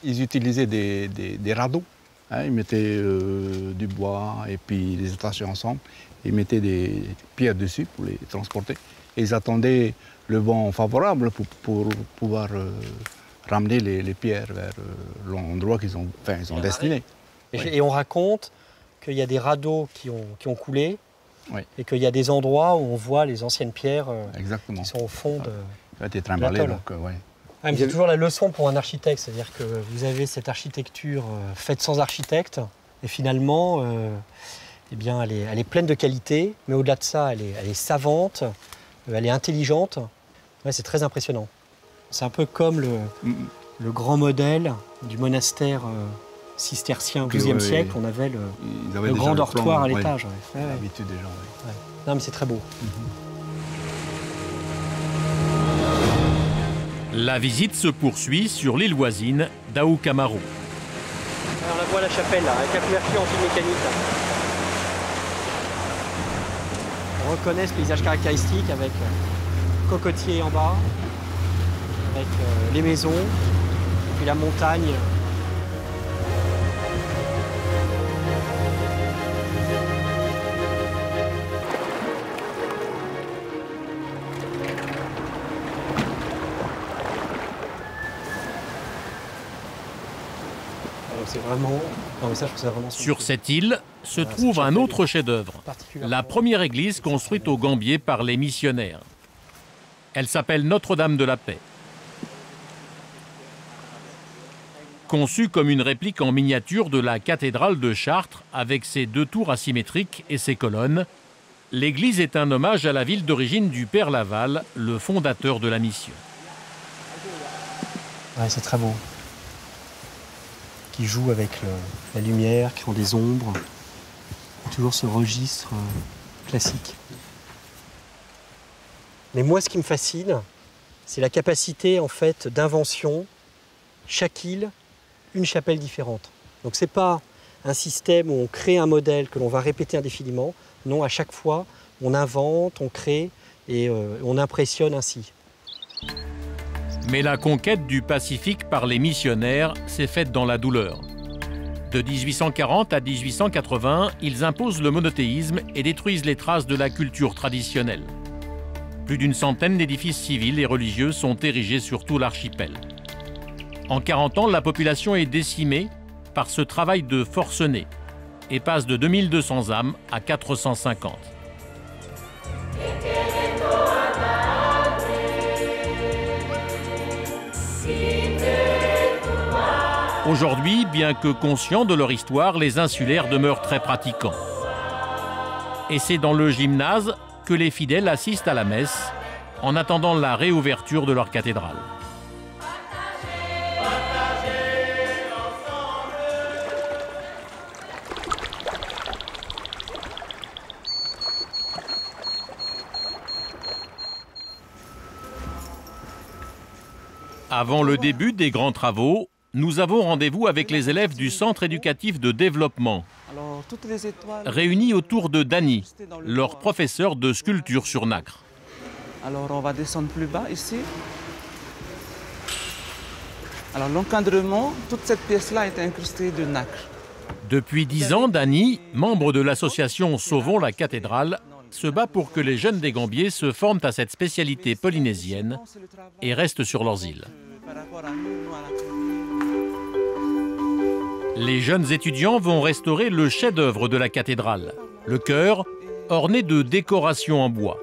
Ils utilisaient des radeaux. Hein, ils mettaient du bois et puis les attachaient ensemble. Ils mettaient des pierres dessus pour les transporter. Et ils attendaient le vent favorable pour pouvoir ramener les pierres vers l'endroit qu'ils ont destiné. Et on raconte qu'il y a des radeaux qui ont coulé, oui. Et qu'il y a des endroits où on voit les anciennes pierres qui sont au fond de l'atoll. C'est toujours la leçon pour un architecte, c'est-à-dire que vous avez cette architecture faite sans architecte, et finalement, eh bien, elle est pleine de qualité, mais au-delà de ça, elle est savante, elle est intelligente. Ouais, c'est très impressionnant. C'est un peu comme le grand modèle du monastère cistercien au XIIe siècle. On avait le grand dortoir à l'étage. L'habitude des gens. Ouais. Non, mais c'est très beau. La visite se poursuit sur l'île voisine d'Aoukamaru. Alors on voit la chapelle là, avec la couverture en fil mécanique. Là. On reconnaît ce paysage caractéristique avec cocotier en bas, avec les maisons, puis la montagne. Sur cette île se trouve un autre chef-d'œuvre, la première église construite au Gambier par les missionnaires. Elle s'appelle Notre-Dame de la Paix. Conçue comme une réplique en miniature de la cathédrale de Chartres avec ses deux tours asymétriques et ses colonnes, l'église est un hommage à la ville d'origine du Père Laval, le fondateur de la mission. Ouais, c'est très beau. Qui joue avec la lumière, créant des ombres. Toujours ce registre classique. Mais moi, ce qui me fascine, c'est la capacité en fait d'invention. Chaque île, une chapelle différente. Donc c'est pas un système où on crée un modèle que l'on va répéter indéfiniment. Non, à chaque fois, on invente, on crée et on impressionne ainsi. Mais la conquête du Pacifique par les missionnaires s'est faite dans la douleur. De 1840 à 1880, ils imposent le monothéisme et détruisent les traces de la culture traditionnelle. Plus d'une centaine d'édifices civils et religieux sont érigés sur tout l'archipel. En 40 ans, la population est décimée par ce travail de forcené et passe de 2200 âmes à 450. Aujourd'hui, bien que conscients de leur histoire, les insulaires demeurent très pratiquants. Et c'est dans le gymnase que les fidèles assistent à la messe en attendant la réouverture de leur cathédrale. Avant le début des grands travaux, nous avons rendez-vous avec les élèves du Centre éducatif de développement, réunis autour de Dany, leur professeur de sculpture sur nacre. Alors on va descendre plus bas ici. Alors l'encadrement, toute cette pièce-là est incrustée de nacre. Depuis 10 ans, Dany, membre de l'association Sauvons la cathédrale, se bat pour que les jeunes des Gambiers se forment à cette spécialité polynésienne et restent sur leurs îles. Les jeunes étudiants vont restaurer le chef-d'œuvre de la cathédrale, le chœur, orné de décorations en bois.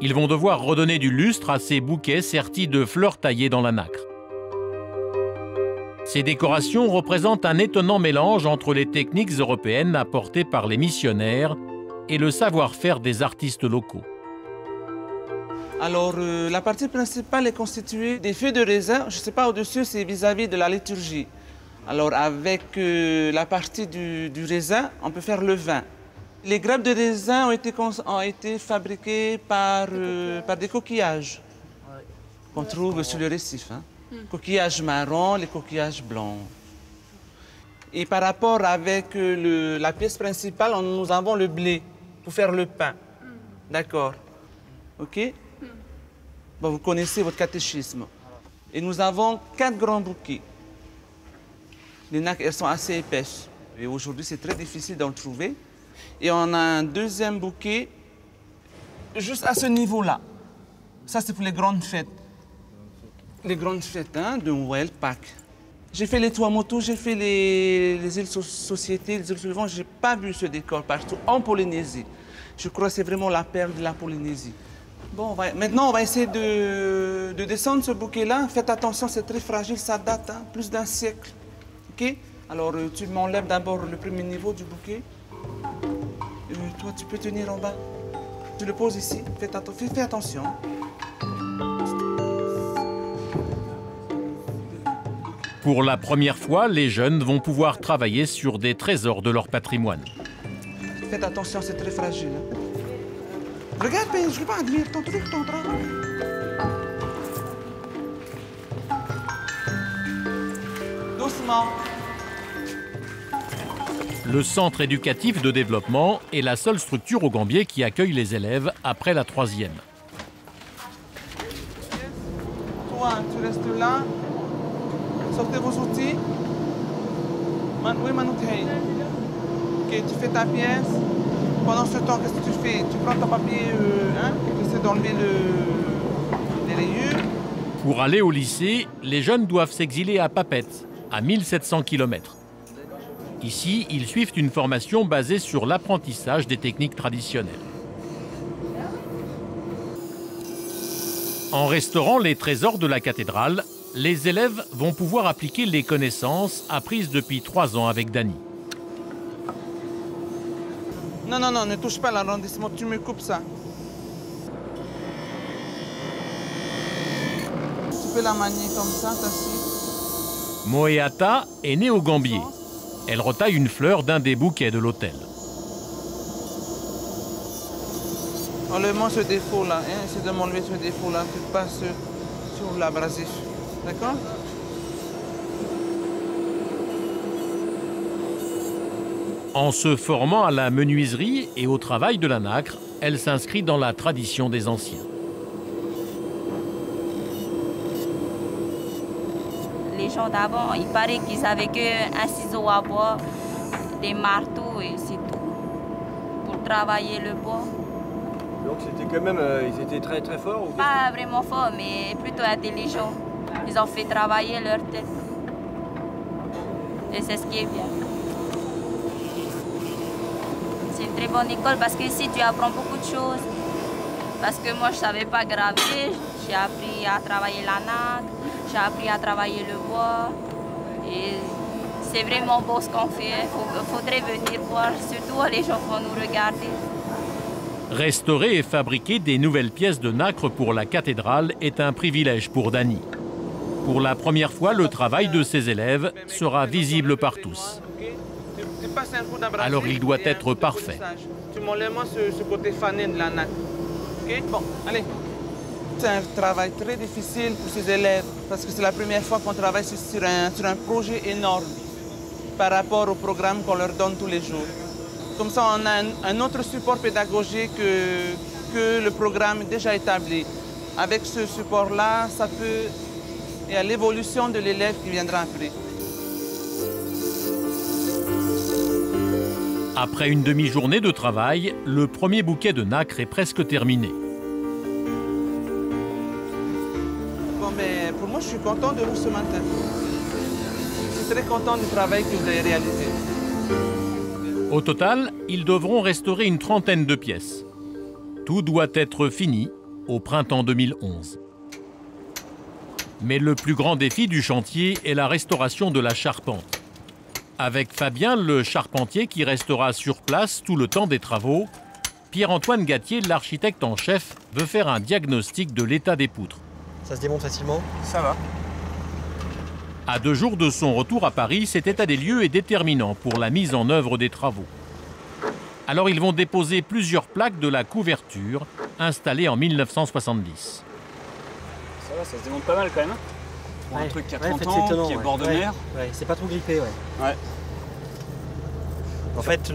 Ils vont devoir redonner du lustre à ces bouquets sertis de fleurs taillées dans la nacre. Ces décorations représentent un étonnant mélange entre les techniques européennes apportées par les missionnaires et le savoir-faire des artistes locaux. Alors la partie principale est constituée des feuilles de raisin. Je ne sais pas, au-dessus, c'est vis-à-vis de la liturgie. Alors avec la partie du raisin, on peut faire le vin. Les grappes de raisin ont été fabriquées par des coquillages qu'on trouve sur le récif. Hein. Coquillages marrons, les coquillages blancs. Et par rapport avec la pièce principale, nous avons le blé pour faire le pain. D'accord. OK? Bon, vous connaissez votre catéchisme. Et nous avons 4 grands bouquets. Les nacres, elles sont assez épaisses. Et aujourd'hui, c'est très difficile d'en trouver. Et on a un deuxième bouquet juste à ce niveau-là. Ça, c'est pour les grandes fêtes. Les grandes fêtes, hein, de Noël, Pâques. J'ai fait les Tuamotu, j'ai fait les îles Société, les îles Sullivan. Je n'ai pas vu ce décor partout en Polynésie. Je crois que c'est vraiment la perle de la Polynésie. Bon, maintenant, on va essayer de descendre ce bouquet-là. Faites attention, c'est très fragile, ça date, hein, plus d'un siècle. OK? Alors, tu m'enlèves d'abord le premier niveau du bouquet. Toi, tu peux tenir en bas. Tu le poses ici. Fais attention. Pour la première fois, les jeunes vont pouvoir travailler sur des trésors de leur patrimoine. Faites attention, c'est très fragile. Regarde, je ne vais pas admirer ton truc, ton travail. Doucement. Le centre éducatif de développement est la seule structure au Gambier qui accueille les élèves après la 3e. Toi, tu restes là. Sortez vos outils. Oui, Manoukhei. Ok, tu fais ta pièce. Pendant ce temps, qu'est-ce que tu fais? Tu prends ton papier, tu essaies d'enlever les rayures. Pour aller au lycée, les jeunes doivent s'exiler à Papeete, à 1700 km. Ici, ils suivent une formation basée sur l'apprentissage des techniques traditionnelles. En restaurant les trésors de la cathédrale, les élèves vont pouvoir appliquer les connaissances apprises depuis 3 ans avec Dany. Non, ne touche pas l'arrondissement, tu me coupes ça. Tu peux la manier comme ça, ta scie. Moeata est née au Gambier. Elle retaille une fleur d'un des bouquets de l'hôtel. Enlève-moi ce défaut-là, hein. Essaie de m'enlever ce défaut-là. Tu passes sur l'abrasif. D'accord? En se formant à la menuiserie et au travail de la nacre, elle s'inscrit dans la tradition des anciens. Les gens d'avant, il paraît qu'ils avaient qu'un ciseau à bois, des marteaux et c'est tout, pour travailler le bois. Donc c'était quand même, ils étaient très très forts ou... Pas vraiment forts, mais plutôt intelligents. Ils ont fait travailler leur tête. Et c'est ce qui est bien. C'est une très bonne école parce que ici tu apprends beaucoup de choses. Parce que moi je ne savais pas graver, j'ai appris à travailler la nacre, j'ai appris à travailler le bois. Et c'est vraiment beau ce qu'on fait. Il faudrait venir voir, surtout les gens vont nous regarder. Restaurer et fabriquer des nouvelles pièces de nacre pour la cathédrale est un privilège pour Dany. Pour la première fois, le travail de ses élèves sera visible par tous. Alors il doit être parfait. Tu m'enlèves ce côté fané de la nacre. Ok? Bon, allez. c'est un travail très difficile pour ces élèves parce que c'est la première fois qu'on travaille sur un projet énorme par rapport au programme qu'on leur donne tous les jours. Comme ça, on a un autre support pédagogique que le programme déjà établi. Avec ce support-là, ça peut... Il y a l'évolution de l'élève qui viendra après. Après une demi-journée de travail, le premier bouquet de nacre est presque terminé. Bon, mais pour moi, je suis content de vous ce matin. Je suis très content du travail que vous avez réalisé. Au total, ils devront restaurer une trentaine de pièces. Tout doit être fini au printemps 2011. Mais le plus grand défi du chantier est la restauration de la charpente. Avec Fabien, le charpentier qui restera sur place tout le temps des travaux, Pierre-Antoine Gattier, l'architecte en chef, veut faire un diagnostic de l'état des poutres. Ça se démonte facilement? Ça va. À 2 jours de son retour à Paris, cet état des lieux est déterminant pour la mise en œuvre des travaux. Alors ils vont déposer plusieurs plaques de la couverture installée en 1970. Ça va, ça se démonte pas mal quand même. Pour un truc qui a 30 ans, étonnant, qui est bord de mer. C'est pas trop grippé, ouais. En fait,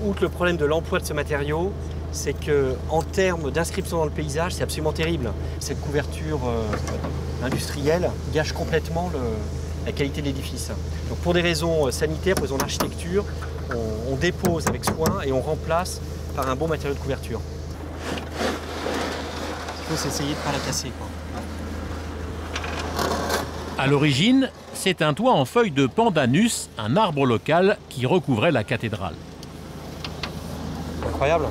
outre le problème de l'emploi de ce matériau, c'est qu'en termes d'inscription dans le paysage, c'est absolument terrible. Cette couverture industrielle gâche complètement la qualité de l'édifice. Donc pour des raisons sanitaires, pour des raisons d'architecture, on dépose avec soin et on remplace par un bon matériau de couverture. Il faut s'essayer de ne pas la casser, quoi. À l'origine, c'est un toit en feuilles de pandanus, un arbre local qui recouvrait la cathédrale. Incroyable.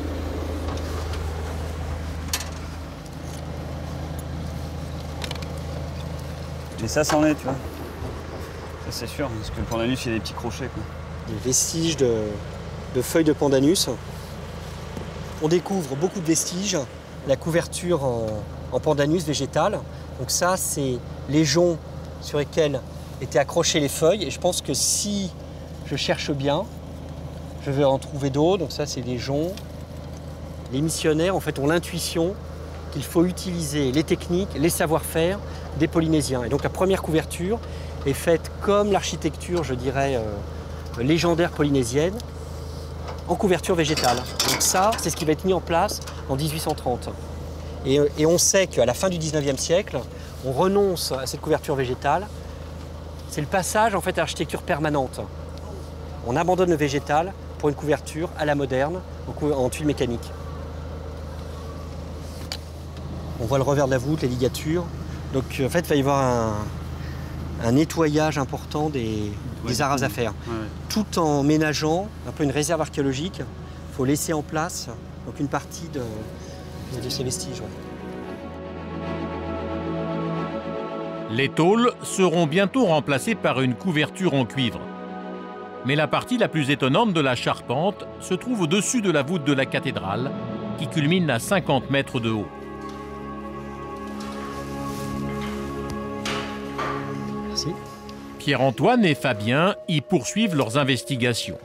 Et ça c'en est, tu vois. Ça c'est sûr, parce que le pandanus, il y a des petits crochets, quoi. Des vestiges de feuilles de pandanus. On découvre beaucoup de vestiges, la couverture en pandanus végétal. Donc ça, c'est les joncs sur lesquels étaient accrochées les feuilles. Et je pense que si je cherche bien, je vais en trouver d'autres. Donc ça, c'est les joncs. Les missionnaires, en fait, ont l'intuition qu'il faut utiliser les techniques, les savoir-faire des Polynésiens. Et donc la première couverture est faite comme l'architecture, je dirais, légendaire polynésienne, en couverture végétale. Donc ça, c'est ce qui va être mis en place en 1830. Et on sait qu'à la fin du 19e siècle, on renonce à cette couverture végétale. C'est le passage en fait à l'architecture permanente. On abandonne le végétal pour une couverture à la moderne, en tuiles mécaniques. On voit le revers de la voûte, les ligatures. Donc en fait, il va y avoir un nettoyage important des araves à fer. Ouais. Tout en ménageant un peu une réserve archéologique, il faut laisser en place donc, une partie de ces vestiges. Ouais. Les tôles seront bientôt remplacées par une couverture en cuivre. Mais la partie la plus étonnante de la charpente se trouve au-dessus de la voûte de la cathédrale, qui culmine à 50 mètres de haut. Merci. Pierre-Antoine et Fabien y poursuivent leurs investigations.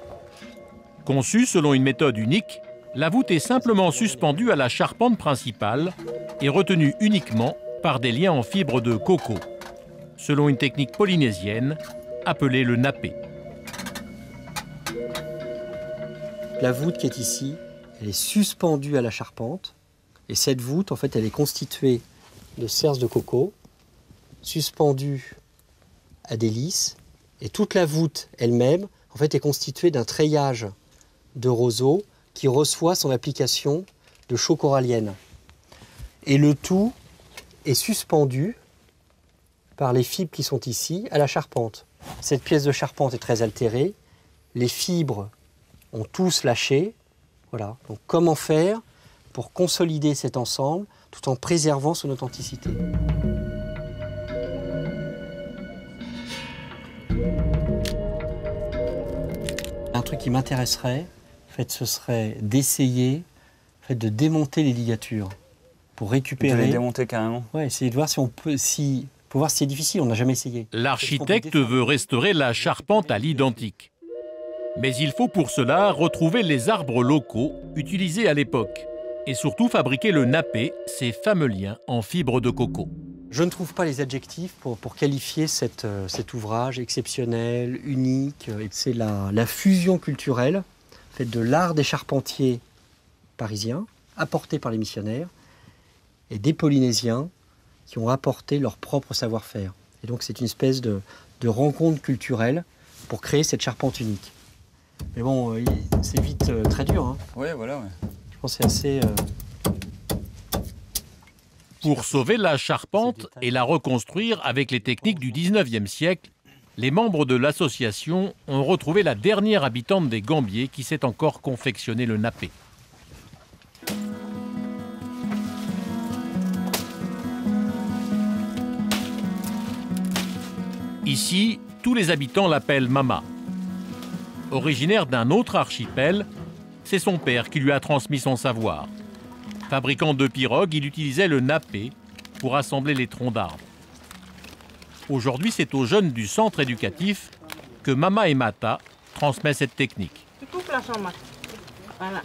Conçue selon une méthode unique, la voûte est simplement suspendue à la charpente principale et retenue uniquement par des liens en fibre de coco, selon une technique polynésienne appelée le nappé. La voûte qui est ici, elle est suspendue à la charpente. Et cette voûte, en fait, elle est constituée de cerces de coco, suspendue à des lisses. Et toute la voûte elle-même, en fait, est constituée d'un treillage de roseaux qui reçoit son application de chaux corallienne. Et le tout est suspendu par les fibres qui sont ici à la charpente. Cette pièce de charpente est très altérée. Les fibres ont tous lâché. Voilà. Donc comment faire pour consolider cet ensemble tout en préservant son authenticité? Un truc qui m'intéresserait, en fait, ce serait d'essayer de démonter les ligatures pour récupérer. De les démonter carrément. Ouais, essayer de voir si on peut, faut voir si c'est difficile. On n'a jamais essayé. L'architecte veut restaurer la charpente à l'identique. Mais il faut pour cela retrouver les arbres locaux utilisés à l'époque. et surtout fabriquer le nappé, ces fameux liens en fibre de coco. Je ne trouve pas les adjectifs pour qualifier cet ouvrage exceptionnel, unique. C'est la fusion culturelle faite de l'art des charpentiers parisiens, apporté par les missionnaires, et des Polynésiens qui ont apporté leur propre savoir-faire. Et donc c'est une espèce de rencontre culturelle pour créer cette charpente unique. Mais bon, c'est vite très dur. Hein. Ouais, voilà. Ouais. Je pense que c'est assez... Pour sauver la charpente et la reconstruire avec les techniques du 19e siècle, les membres de l'association ont retrouvé la dernière habitante des Gambiers qui sait encore confectionner le nappé. Ici, tous les habitants l'appellent Mama. Originaire d'un autre archipel, c'est son père qui lui a transmis son savoir. Fabricant de pirogues, il utilisait le nappé pour assembler les troncs d'arbres. Aujourd'hui, c'est aux jeunes du centre éducatif que Mama et Mata transmettent cette technique. Voilà.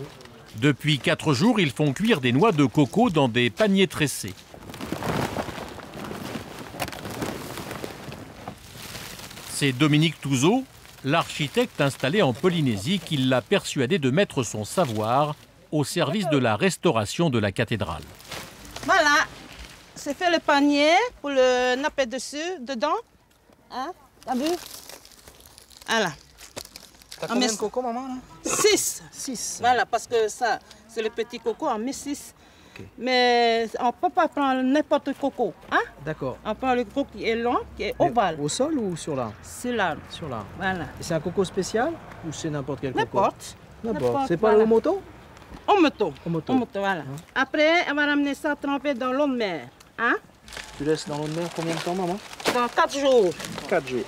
Depuis 4 jours, ils font cuire des noix de coco dans des paniers tressés. C'est Dominique Touzeau, l'architecte installé en Polynésie, qui l'a persuadé de mettre son savoir au service de la restauration de la cathédrale. Voilà, c'est fait le panier pour le napper dessus, dedans. Hein, t'as vu? Voilà. T'as combien de coco, maman? 6. 6. Voilà, parce que ça, c'est le petit coco, on met 6. Okay. Mais on ne peut pas prendre n'importe quel coco. Hein? D'accord. On prend le coco qui est long, qui est ovale. Au sol ou sur l'arbre? Sur l'arbre. Sur l'arbre. Voilà. Et c'est un coco spécial ou c'est n'importe quel coco? N'importe. N'importe. C'est pas le moto? Au moto. Au moto. Au moto, voilà. Hein? Après, on va ramener ça trempé dans l'eau de mer. Hein? Tu laisses dans l'eau de mer combien de temps, maman? Dans 4 jours. 4 jours.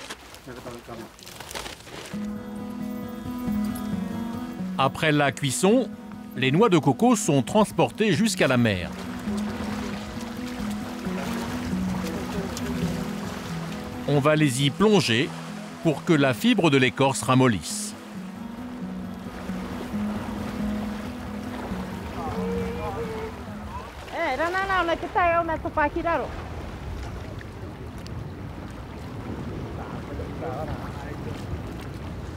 Après la cuisson, les noix de coco sont transportées jusqu'à la mer. On va les y plonger pour que la fibre de l'écorce ramollisse.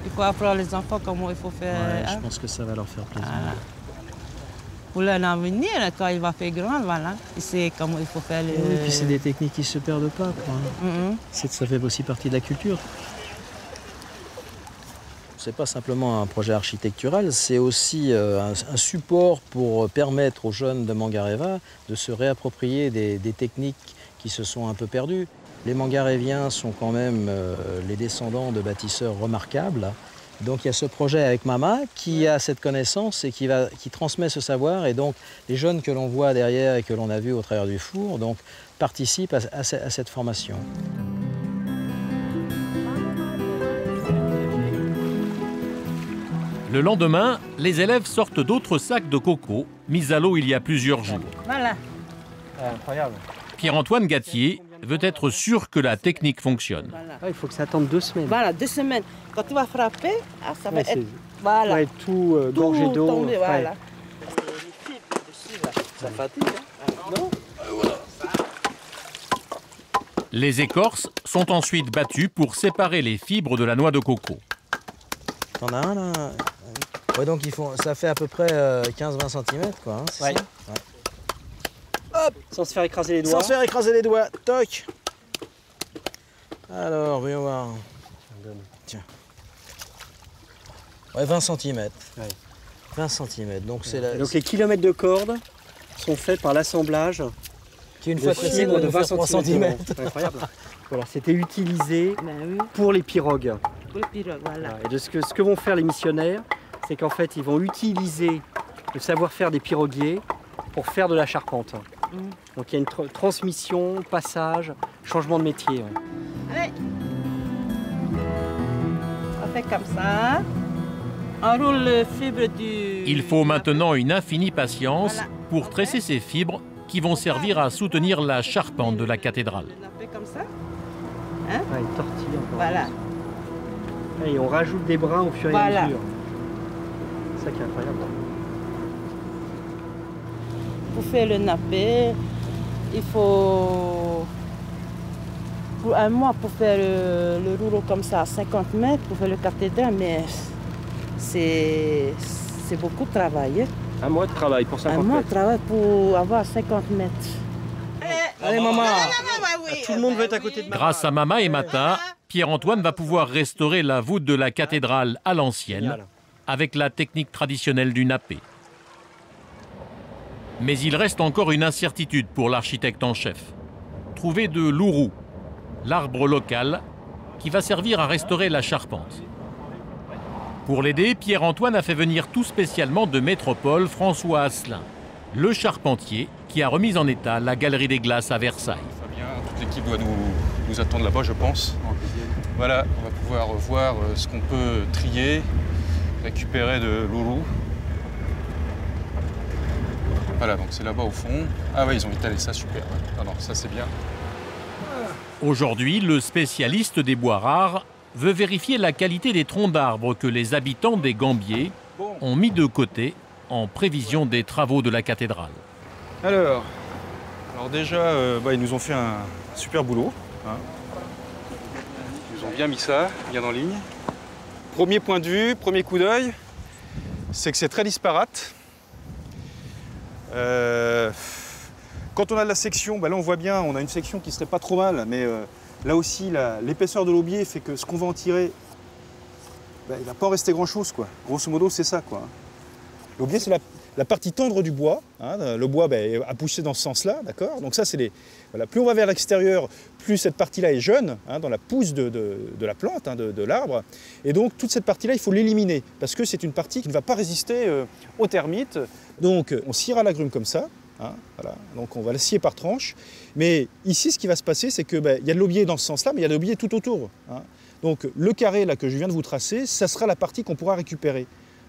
Il faut apprendre les enfants comment il faut faire. Ouais, je pense que ça va leur faire plaisir. Voilà. Pour l'avenir, quand il va faire grand, voilà, il sait comment il faut faire. Oui, et puis c'est des techniques qui ne se perdent pas. Ça fait aussi partie de la culture. Ce n'est pas simplement un projet architectural, c'est aussi un support pour permettre aux jeunes de Mangareva de se réapproprier des techniques qui se sont un peu perdues. Les Mangaréviens sont quand même les descendants de bâtisseurs remarquables. Donc il y a ce projet avec Mama qui a cette connaissance et qui transmet ce savoir. Et donc les jeunes que l'on voit derrière et que l'on a vus au travers du four donc, participent à cette formation. Le lendemain, les élèves sortent d'autres sacs de coco mis à l'eau il y a plusieurs jours. Voilà. Incroyable. Pierre-Antoine Gattier veut être sûr que la technique fonctionne. Voilà. Ah, il faut que ça attende 2 semaines. Voilà, 2 semaines. Quand tu vas frapper, ça va être... Voilà. Ça va être tout gorgé d'eau. Voilà. Ça fatigue, hein? Non? Les écorces sont ensuite battues pour séparer les fibres de la noix de coco. T'en as un là? Ouais, donc ça fait à peu près 15-20 cm quoi. Hein, ouais. Ça Hop, sans se faire écraser les doigts. Sans se faire écraser les doigts. Toc. Alors, voyons voir. Tiens. Ouais, 20 cm. Ouais. 20 cm. Donc, donc les kilomètres de cordes sont faits par l'assemblage qui une fois tressé de 20 cm. Incroyable. Voilà, c'était utilisé pour les pirogues. Pour les pirogues, voilà. Et de ce que vont faire les missionnaires, c'est qu'en fait, ils vont utiliser le savoir-faire des piroguiers pour faire de la charpente. Donc il y a une transmission, passage, changement de métier. Allez. On fait comme ça. On roule le fibre du... Il faut maintenant une infinie patience pour tresser ces fibres qui vont servir à soutenir la charpente de la cathédrale. On fait comme ça. Hein? Ouais, une tortille encore. Voilà. Et on rajoute des brins au fur et à mesure. C'est ça qui est incroyable. pour faire le nappé, il faut pour un mois pour faire le rouleau comme ça à 50 mètres, pour faire le cathédrale, mais c'est beaucoup de travail. Hein. Un mois de travail pour 50 mètres. Un mois de travail pour avoir 50 mètres. Allez maman, tout le monde va être à côté de maman. Grâce à Mama et Mata, Pierre-Antoine va pouvoir restaurer la voûte de la cathédrale à l'ancienne avec la technique traditionnelle du nappé. Mais il reste encore une incertitude pour l'architecte en chef. Trouver de l'ourou, l'arbre local qui va servir à restaurer la charpente. Pour l'aider, Pierre-Antoine a fait venir tout spécialement de métropole François Asselin, le charpentier qui a remis en état la Galerie des Glaces à Versailles. Fabien, toute l'équipe doit nous attendre là-bas, je pense. Voilà, on va pouvoir voir ce qu'on peut trier, récupérer de l'ourou. Voilà, donc c'est là-bas au fond. Ah ouais, ils ont étalé ça, super. Ah non, ça c'est bien. Aujourd'hui, le spécialiste des bois rares veut vérifier la qualité des troncs d'arbres que les habitants des Gambiers ont mis de côté en prévision des travaux de la cathédrale. Alors déjà, ils nous ont fait un super boulot. Hein. Ils nous ont bien mis ça, bien en ligne. Premier point de vue, premier coup d'œil, c'est que c'est très disparate. Quand on a de la section, là on voit bien, on a une section qui serait pas trop mal, mais là aussi l'épaisseur de l'aubier fait que ce qu'on va en tirer, il va pas en rester grand chose quoi. Grosso modo c'est ça quoi. L'aubier c'est la partie tendre du bois, hein, le bois a poussé dans ce sens-là, d'accord. Donc ça c'est les, voilà, plus on va vers l'extérieur, plus cette partie-là est jeune, hein, dans la pousse de la plante, hein, de l'arbre, et donc toute cette partie-là il faut l'éliminer parce que c'est une partie qui ne va pas résister aux termites. Donc on sciera l'agrume comme ça. Hein, voilà. Donc on va le scier par tranche. Mais ici, ce qui va se passer, c'est qu'il y a de l'aubier dans ce sens-là, mais il y a de l'aubier tout autour. Hein. Donc le carré là, que je viens de vous tracer, ça sera la partie qu'on pourra récupérer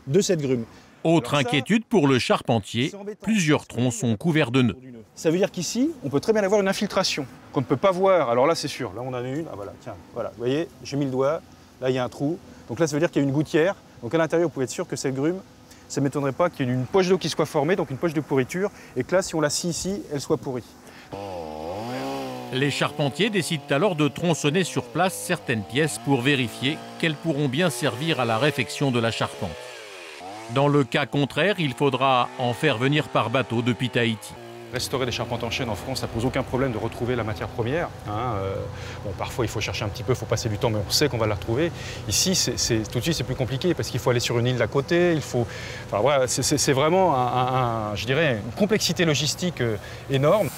de cette grume. Autre inquiétude pour le charpentier, plusieurs troncs sont couverts de nœuds. Ça veut dire qu'ici, on peut très bien avoir une infiltration qu'on ne peut pas voir. Alors là, c'est sûr. Là, on en a une. Ah voilà, tiens, voilà. Vous voyez, j'ai mis le doigt. Là, il y a un trou. Donc là, ça veut dire qu'il y a une gouttière. Donc à l'intérieur, vous pouvez être sûr que cette grume, ça ne m'étonnerait pas qu'il y ait une poche d'eau qui soit formée, donc une poche de pourriture, et que là, si on la scie ici, elle soit pourrie. Les charpentiers décident alors de tronçonner sur place certaines pièces pour vérifier qu'elles pourront bien servir à la réfection de la charpente. Dans le cas contraire, il faudra en faire venir par bateau depuis Tahiti. Restaurer des charpentes en chêne en France, ça pose aucun problème de retrouver la matière première. Hein, bon, parfois, il faut chercher un petit peu, il faut passer du temps, mais on sait qu'on va la retrouver. Ici, tout de suite, c'est plus compliqué parce qu'il faut aller sur une île d'à côté. Il faut, enfin, voilà, c'est vraiment, je dirais, une complexité logistique énorme.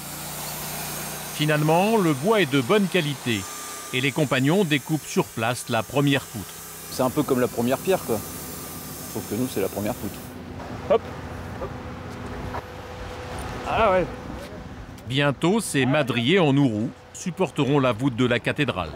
Finalement, le bois est de bonne qualité et les compagnons découpent sur place la première poutre. C'est un peu comme la première pierre, quoi. Sauf que nous, c'est la première poutre. Hop. Ah ouais. Bientôt, ces madriers en ourou supporteront la voûte de la cathédrale.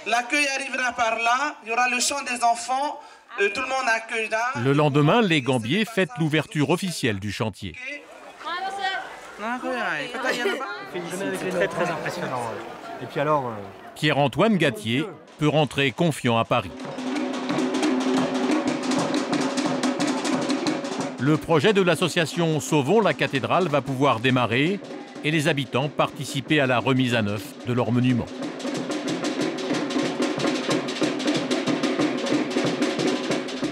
L'accueil arrivera par là, il y aura le chant des enfants, tout le monde accueillera. Le lendemain, les Gambiers fêtent l'ouverture officielle du chantier. C'est très impressionnant. Et puis alors... Pierre-Antoine Gattier peut rentrer confiant à Paris. Le projet de l'association Sauvons la cathédrale va pouvoir démarrer et les habitants participer à la remise à neuf de leur monument.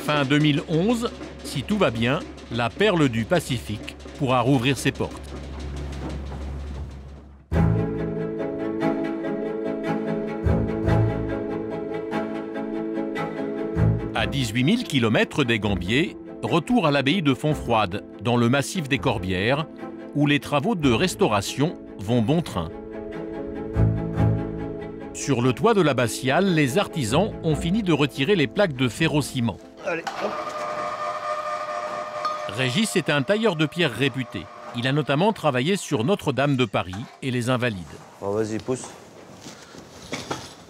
Fin 2011, si tout va bien, la perle du Pacifique pourra rouvrir ses portes. À 18 000 km des Gambiers, retour à l'abbaye de Fontfroide, dans le massif des Corbières, où les travaux de restauration vont bon train. Sur le toit de l'abbatiale, les artisans ont fini de retirer les plaques de ferrociment. Allez, hop. Régis est un tailleur de pierre réputé. Il a notamment travaillé sur Notre-Dame de Paris et les Invalides. Oh, vas-y, pousse.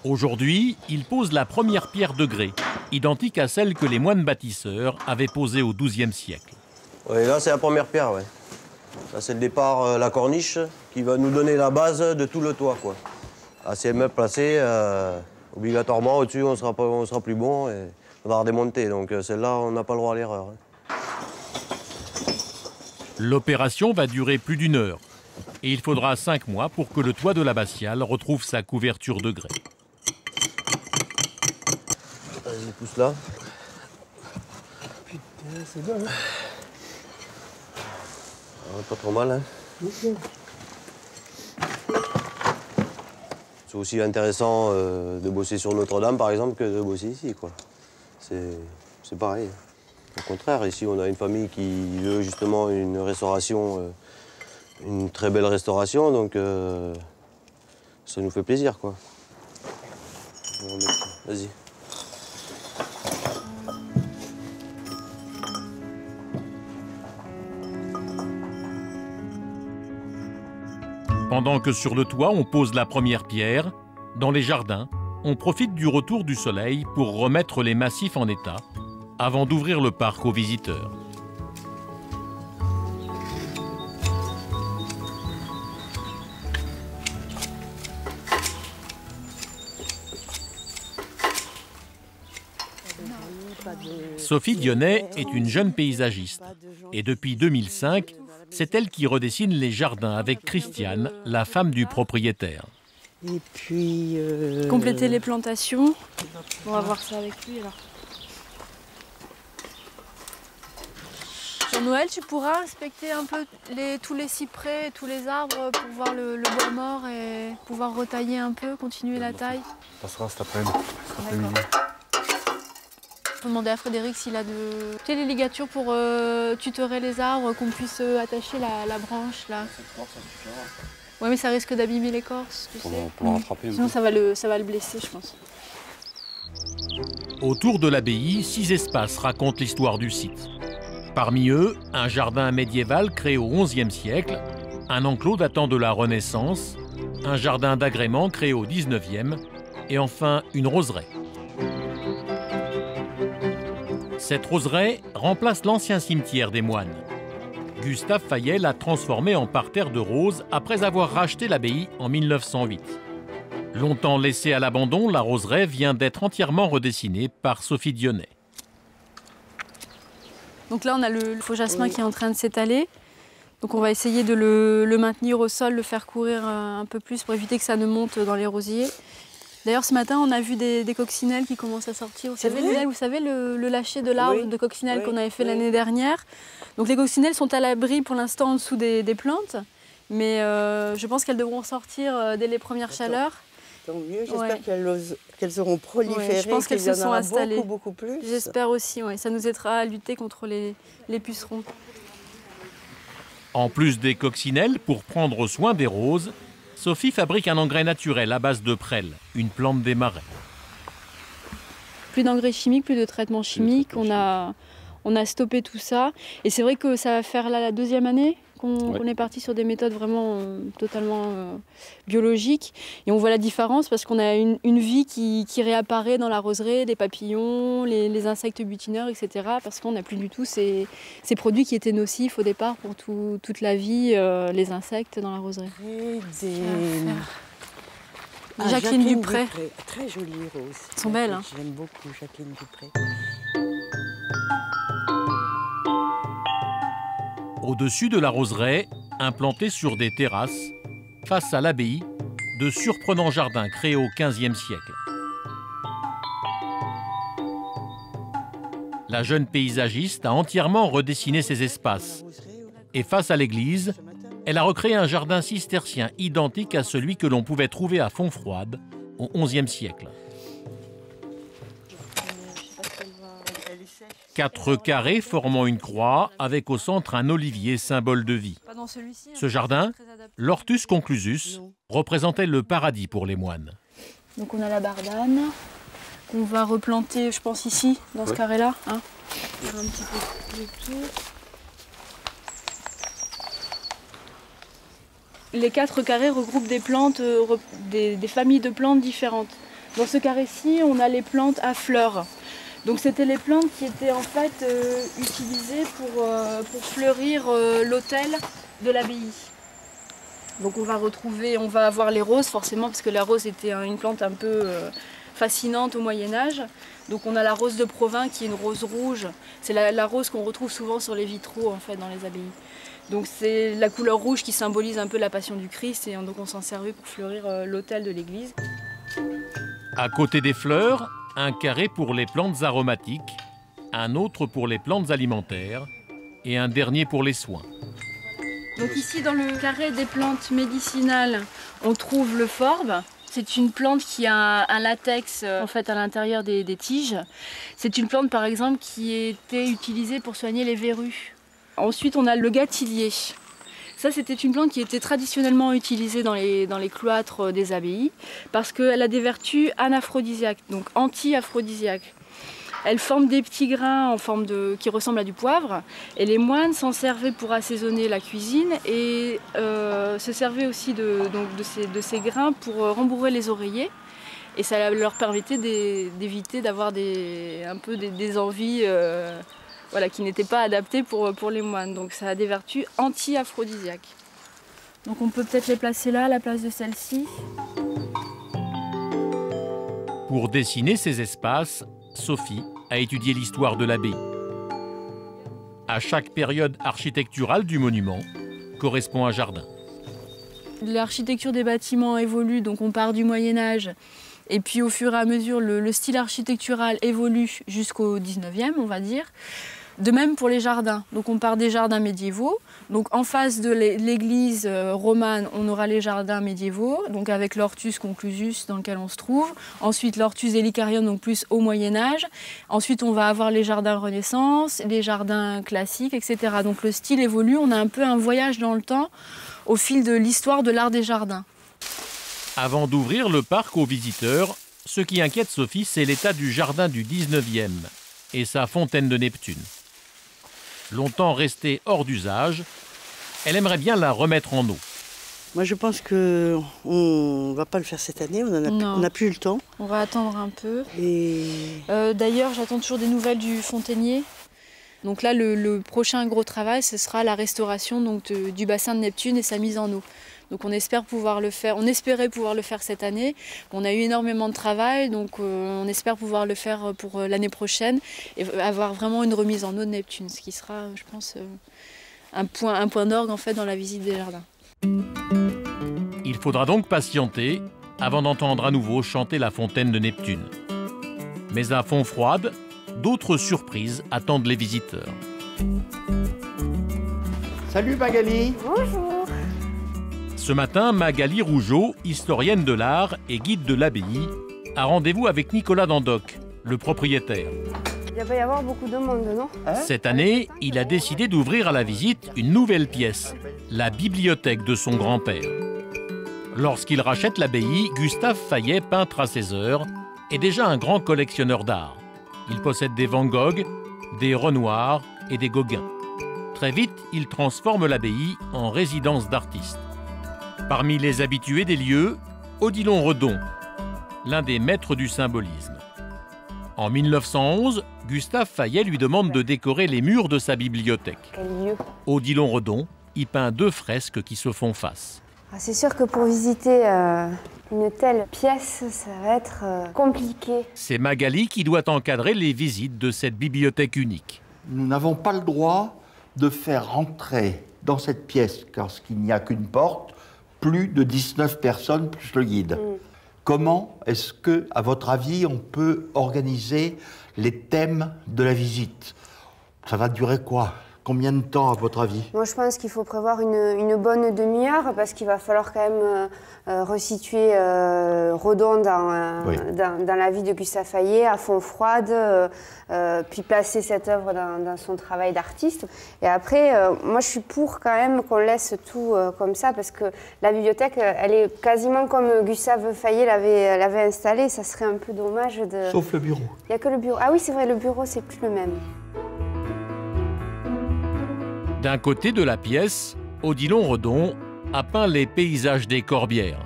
Aujourd'hui, il pose la première pierre de grès, identique à celle que les moines bâtisseurs avaient posée au XIIe siècle. Oui, là, c'est la première pierre, ouais. Là, c'est le départ, la corniche, qui va nous donner la base de tout le toit, quoi. Assez meuble placé, Obligatoirement, au-dessus, on sera plus bon et on va redémonter. Donc celle-là, on n'a pas le droit à l'erreur. L'opération va durer plus d'1 heure. Et il faudra 5 mois pour que le toit de l'abbatiale retrouve sa couverture de grès. Vas-y, pousse là. Putain, c'est bon. Hein. Pas trop mal, hein. C'est aussi intéressant de bosser sur Notre-Dame, par exemple, que de bosser ici, quoi. C'est pareil. Au contraire, ici, on a une famille qui veut justement une restauration, une très belle restauration, donc ça nous fait plaisir, quoi. Vas-y. Pendant que sur le toit, on pose la première pierre, dans les jardins, on profite du retour du soleil pour remettre les massifs en état, avant d'ouvrir le parc aux visiteurs. Sophie Dionnet est une jeune paysagiste et depuis 2005, c'est elle qui redessine les jardins avec Christiane, la femme du propriétaire. Et puis... Compléter les plantations. On va voir ça avec lui alors. Jean-Noël, tu pourras inspecter un peu tous les cyprès et tous les arbres pour voir le bois mort et pouvoir retailler un peu, continuer la taille. Ça sera cet après-midi. Je peux demander à Frédéric s'il a les ligatures pour tutorer les arbres, qu'on puisse attacher la branche là. Ouais, mais ça risque d'abîmer l'écorce, tu sais. Pour le rattraper. Sinon ça va le blesser, je pense. Autour de l'abbaye, 6 espaces racontent l'histoire du site. Parmi eux, un jardin médiéval créé au XIe siècle, un enclos datant de la Renaissance, un jardin d'agrément créé au XIXe et enfin une roseraie. Cette roseraie remplace l'ancien cimetière des moines. Gustave Fayet l'a transformée en parterre de roses après avoir racheté l'abbaye en 1908. Longtemps laissée à l'abandon, la roseraie vient d'être entièrement redessinée par Sophie Dionnet. Donc là, on a le faux jasmin qui est en train de s'étaler. Donc on va essayer de le maintenir au sol, le faire courir un peu plus pour éviter que ça ne monte dans les rosiers. D'ailleurs, ce matin, on a vu des coccinelles qui commencent à sortir. Vous savez le lâcher de l'arbre de coccinelle qu'on avait fait l'année dernière. Donc les coccinelles sont à l'abri pour l'instant en dessous des plantes. Mais je pense qu'elles devront sortir dès les premières chaleurs. Tant mieux, j'espère qu'elles auront proliféré. Je pense qu'elles se sont installées. Beaucoup plus. J'espère aussi, ça nous aidera à lutter contre les pucerons. En plus des coccinelles, pour prendre soin des roses, Sophie fabrique un engrais naturel à base de prêle, une plante des marais. Plus d'engrais chimiques, plus de traitements chimiques, on a stoppé tout ça. Et c'est vrai que ça va faire là la 2e année qu'on est parti sur des méthodes vraiment totalement biologiques. Et on voit la différence parce qu'on a une vie qui réapparaît dans la roseraie, les papillons, les insectes butineurs, etc. Parce qu'on n'a plus du tout ces produits qui étaient nocifs au départ pour toute la vie, les insectes dans la roseraie. Jacqueline Dupré. Très jolie rose. Elles sont belles. Hein. J'aime beaucoup Jacqueline Dupré. Au-dessus de la roseraie, implantés sur des terrasses, face à l'abbaye, de surprenants jardins créés au XVe siècle. La jeune paysagiste a entièrement redessiné ces espaces. Et face à l'église, elle a recréé un jardin cistercien identique à celui que l'on pouvait trouver à Fontfroide au XIe siècle. 4 carrés formant une croix avec au centre un olivier symbole de vie. Ce jardin, l'Hortus conclusus, représentait le paradis pour les moines. Donc on a la bardane qu'on va replanter, je pense ici, dans ce carré-là. Hein. Faire un petit peu de tout. Les 4 carrés regroupent des plantes, des familles de plantes différentes. Dans ce carré-ci, on a les plantes à fleurs. Donc c'était les plantes qui étaient en fait utilisées pour fleurir l'autel de l'abbaye. Donc on va avoir les roses forcément parce que la rose était une plante un peu fascinante au Moyen-Âge. Donc on a la rose de Provins qui est une rose rouge. C'est la rose qu'on retrouve souvent sur les vitraux en fait, dans les abbayes. Donc c'est la couleur rouge qui symbolise un peu la passion du Christ et donc on s'en servait pour fleurir l'autel de l'église. À côté des fleurs, un carré pour les plantes aromatiques, un autre pour les plantes alimentaires et un dernier pour les soins. Donc ici dans le carré des plantes médicinales, on trouve le forbe. C'est une plante qui a un latex en fait, à l'intérieur des tiges. C'est une plante par exemple qui était utilisée pour soigner les verrues. Ensuite on a le gâtillier. Ça c'était une plante qui était traditionnellement utilisée dans les cloîtres des abbayes parce qu'elle a des vertus anaphrodisiaques, donc anti-aphrodisiaques. Elle forme des petits grains qui ressemblent à du poivre et les moines s'en servaient pour assaisonner la cuisine et se servaient aussi de ces grains pour rembourrer les oreillers et ça leur permettait d'éviter d'avoir un peu des envies voilà, qui n'étaient pas adaptées pour les moines. Donc ça a des vertus anti-aphrodisiaques. Donc on peut peut-être les placer là à la place de celle-ci. Pour dessiner ces espaces, Sophie a étudié l'histoire de l'abbaye. À chaque période architecturale du monument correspond un jardin. L'architecture des bâtiments évolue, donc on part du Moyen-Âge et puis au fur et à mesure le style architectural évolue jusqu'au 19e, on va dire. De même pour les jardins, donc on part des jardins médiévaux. Donc en face de l'église romane, on aura les jardins médiévaux, donc avec l'Hortus Conclusus dans lequel on se trouve. Ensuite l'Hortus Helicarium, donc plus au Moyen-Âge. Ensuite on va avoir les jardins Renaissance, les jardins classiques, etc. Donc le style évolue, on a un peu un voyage dans le temps au fil de l'histoire de l'art des jardins. Avant d'ouvrir le parc aux visiteurs, ce qui inquiète Sophie, c'est l'état du jardin du 19e et sa fontaine de Neptune. Longtemps restée hors d'usage, elle aimerait bien la remettre en eau. Moi je pense qu'on ne va pas le faire cette année, on n'a plus le temps. On va attendre un peu. D'ailleurs j'attends toujours des nouvelles du fontainier. Donc là le prochain gros travail ce sera la restauration donc, du bassin de Neptune et sa mise en eau. Donc on espère pouvoir le faire, on espérait pouvoir le faire cette année. On a eu énormément de travail, donc on espère pouvoir le faire pour l'année prochaine et avoir vraiment une remise en eau de Neptune, ce qui sera, je pense, un point d'orgue en fait dans la visite des jardins. Il faudra donc patienter avant d'entendre à nouveau chanter la fontaine de Neptune. Mais à Fontfroide, d'autres surprises attendent les visiteurs. Salut Magali. Bonjour. Ce matin, Magali Rougeau, historienne de l'art et guide de l'abbaye, a rendez-vous avec Nicolas Dandoc, le propriétaire. Il va y avoir beaucoup de monde, non? Cette année, il a décidé d'ouvrir à la visite une nouvelle pièce, la bibliothèque de son grand-père. Lorsqu'il rachète l'abbaye, Gustave Fayet, peintre à ses heures, est déjà un grand collectionneur d'art. Il possède des Van Gogh, des Renoir et des Gauguin. Très vite, il transforme l'abbaye en résidence d'artistes. Parmi les habitués des lieux, Odilon Redon, l'un des maîtres du symbolisme. En 1911, Gustave Fayet lui demande de décorer les murs de sa bibliothèque. Quel lieu? Odilon Redon y peint 2 fresques qui se font face. C'est sûr que pour visiter une telle pièce, ça va être compliqué. C'est Magali qui doit encadrer les visites de cette bibliothèque unique. Nous n'avons pas le droit de faire rentrer dans cette pièce, parce qu'il n'y a qu'une porte, plus de 19 personnes plus le guide. Comment est-ce que, à votre avis, on peut organiser les thèmes de la visite? Ça va durer quoi? Combien de temps, à votre avis? Moi, je pense qu'il faut prévoir une bonne demi-heure parce qu'il va falloir quand même resituer Redon dans la vie de Gustave Fayet, à Fontfroide, puis placer cette œuvre dans son travail d'artiste. Et après, moi, je suis pour quand même qu'on laisse tout comme ça parce que la bibliothèque, elle est quasiment comme Gustave Fayet l'avait installée. Ça serait un peu dommage de... Sauf le bureau. Il n'y a que le bureau. Ah oui, c'est vrai, le bureau, c'est plus le même. D'un côté de la pièce, Odilon Redon a peint les paysages des Corbières.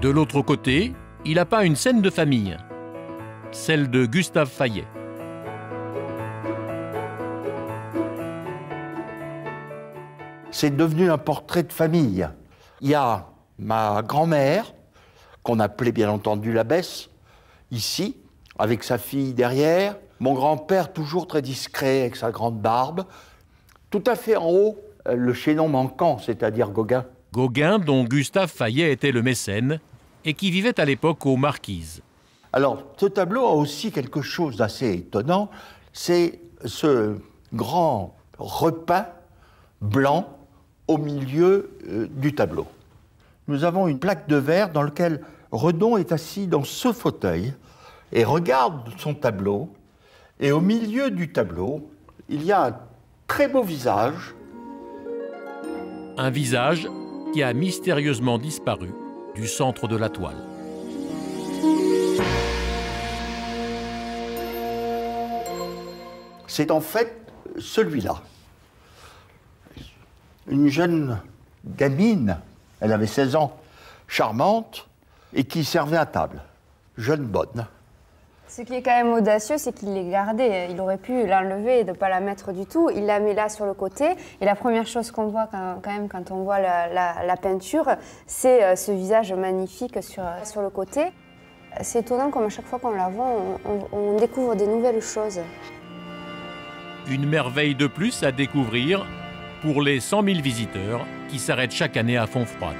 De l'autre côté, il a peint une scène de famille, celle de Gustave Fayet. C'est devenu un portrait de famille. Il y a ma grand-mère, qu'on appelait bien entendu l'abbesse, ici, avec sa fille derrière, mon grand-père toujours très discret avec sa grande barbe, tout à fait en haut, le chaînon manquant, c'est-à-dire Gauguin. Gauguin, dont Gustave Fayet était le mécène, et qui vivait à l'époque aux Marquises. Alors, ce tableau a aussi quelque chose d'assez étonnant, c'est ce grand repas blanc au milieu du tableau. Nous avons une plaque de verre dans laquelle Redon est assis dans ce fauteuil et regarde son tableau. Et au milieu du tableau, il y a un très beau visage. Un visage qui a mystérieusement disparu du centre de la toile. C'est en fait celui-là. Une jeune gamine, elle avait 16 ans, charmante, et qui servait à table. Jeune bonne. Ce qui est quand même audacieux, c'est qu'il l'ait gardée. Il aurait pu l'enlever et ne pas la mettre du tout. Il la met là sur le côté. Et la première chose qu'on voit quand même quand on voit la peinture, c'est ce visage magnifique sur le côté. C'est étonnant comme à chaque fois qu'on la voit, on découvre des nouvelles choses. Une merveille de plus à découvrir pour les 100 000 visiteurs qui s'arrêtent chaque année à Fontfroide.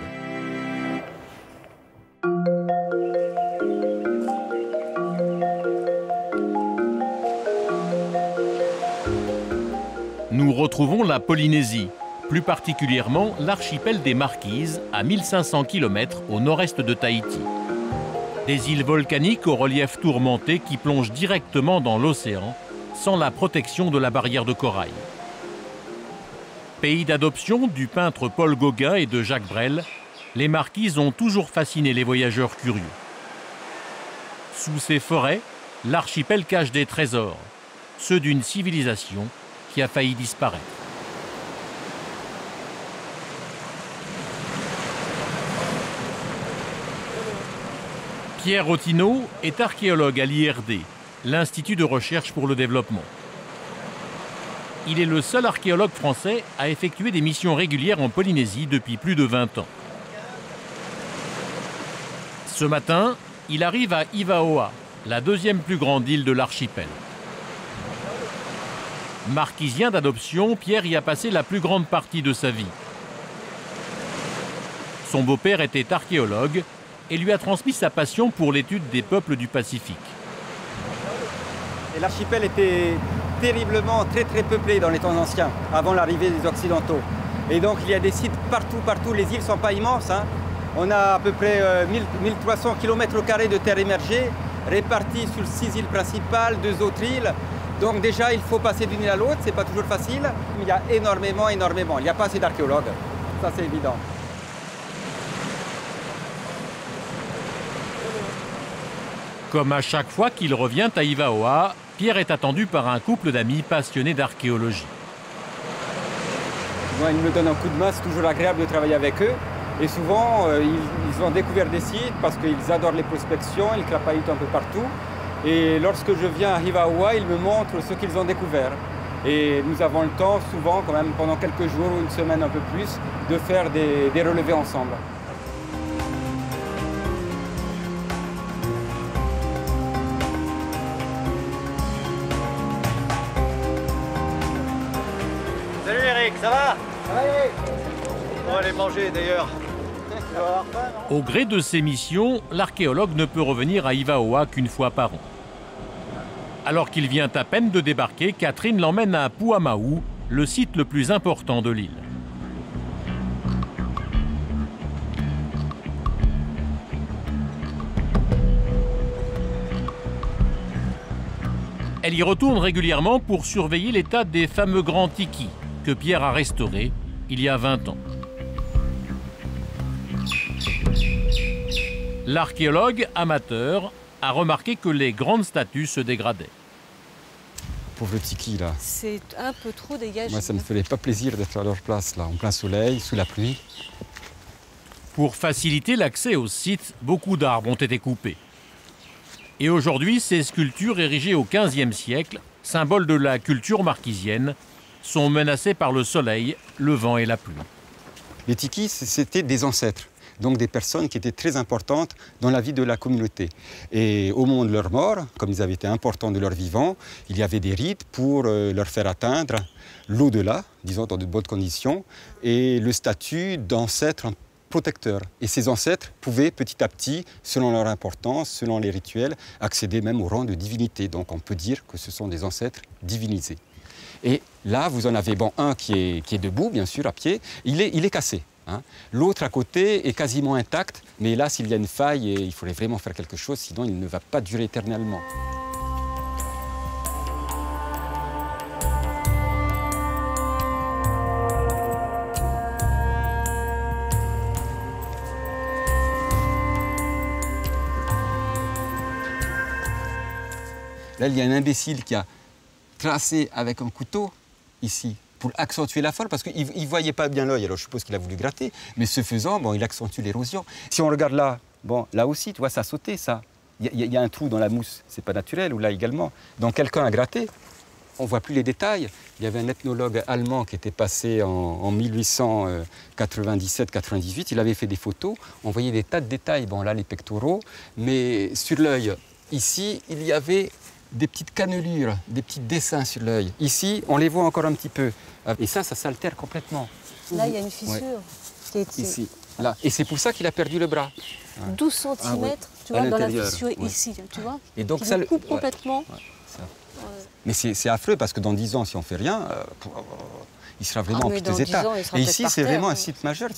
Nous retrouvons la Polynésie, plus particulièrement l'archipel des Marquises, à 1500 km au nord-est de Tahiti. Des îles volcaniques au relief tourmenté qui plongent directement dans l'océan, sans la protection de la barrière de corail. Pays d'adoption du peintre Paul Gauguin et de Jacques Brel, les Marquises ont toujours fasciné les voyageurs curieux. Sous ces forêts, l'archipel cache des trésors, ceux d'une civilisation qui a failli disparaître. Pierre Ottineau est archéologue à l'IRD, l'Institut de recherche pour le développement. Il est le seul archéologue français à effectuer des missions régulières en Polynésie depuis plus de 20 ans. Ce matin, il arrive à Ivaoa, la deuxième plus grande île de l'archipel. Marquisien d'adoption, Pierre y a passé la plus grande partie de sa vie. Son beau-père était archéologue et lui a transmis sa passion pour l'étude des peuples du Pacifique. L'archipel était terriblement très peuplé dans les temps anciens, avant l'arrivée des Occidentaux. Et donc il y a des sites partout, les îles ne sont pas immenses. Hein. On a à peu près 1300 km² de terre émergée, réparties sur 6 îles principales, 2 autres îles. Donc déjà il faut passer d'une île à l'autre, c'est pas toujours facile. Mais il y a énormément, il n'y a pas assez d'archéologues, ça c'est évident. Comme à chaque fois qu'il revient à Ivaoa, Pierre est attendu par un couple d'amis passionnés d'archéologie. Ils me donnent un coup de main, c'est toujours agréable de travailler avec eux. Et souvent, ils ont découvert des sites parce qu'ils adorent les prospections, ils crapahutent un peu partout. Et lorsque je viens à Ivaoa, ils me montrent ce qu'ils ont découvert. Et nous avons le temps, souvent, quand même, pendant quelques jours ou une semaine un peu plus, de faire des relevés ensemble. Salut Eric, ça va? Ça va Eric? On va aller manger d'ailleurs. Au gré de ses missions, l'archéologue ne peut revenir à Ivaoa qu'une fois par an. Alors qu'il vient à peine de débarquer, Catherine l'emmène à Puamahu, le site le plus important de l'île. Elle y retourne régulièrement pour surveiller l'état des fameux grands tikis que Pierre a restaurés il y a 20 ans. L'archéologue amateur a remarqué que les grandes statues se dégradaient. Pauvre tiki là. C'est un peu trop dégagé. Moi ça ne me ferait pas plaisir d'être à leur place là, en plein soleil, sous la pluie. Pour faciliter l'accès au site, beaucoup d'arbres ont été coupés. Et aujourd'hui, ces sculptures érigées au XVe siècle, symbole de la culture marquisienne, sont menacées par le soleil, le vent et la pluie. Les tikis, c'était des ancêtres donc des personnes qui étaient très importantes dans la vie de la communauté. Et au moment de leur mort, comme ils avaient été importants de leur vivant, il y avait des rites pour leur faire atteindre l'au-delà, disons dans de bonnes conditions, et le statut d'ancêtre protecteur. Et ces ancêtres pouvaient petit à petit, selon leur importance, selon les rituels, accéder même au rang de divinité. Donc on peut dire que ce sont des ancêtres divinisés. Et là, vous en avez un qui est debout, bien sûr, à pied. Il est cassé. Hein. L'autre à côté est quasiment intact, mais là, s'il y a une faille, il faudrait vraiment faire quelque chose, sinon il ne va pas durer éternellement. Là, il y a un imbécile qui a tracé avec un couteau, ici, pour accentuer la forme, parce qu'il ne voyait pas bien l'œil, alors je suppose qu'il a voulu gratter, mais ce faisant, bon, il accentue l'érosion. Si on regarde là, bon, là aussi, tu vois, ça a sauté, ça. Il y a un trou dans la mousse, c'est pas naturel, ou là également. Donc quelqu'un a gratté, on ne voit plus les détails. Il y avait un ethnologue allemand qui était passé en 1897-98, il avait fait des photos, on voyait des tas de détails, bon là les pectoraux, mais sur l'œil, ici, il y avait des petites cannelures, des petits dessins sur l'œil. Ici, on les voit encore un petit peu. Et ça s'altère complètement. Là, il y a une fissure. Ouais. Qui est... Ici, là. Et c'est pour ça qu'il a perdu le bras. 12 cm, tu vois, dans la fissure ici, tu vois. Et donc qui ça le coupe complètement. Mais c'est affreux parce que dans 10 ans, si on ne fait rien, il sera vraiment en piteux état. Et ici, c'est vraiment un site majeur.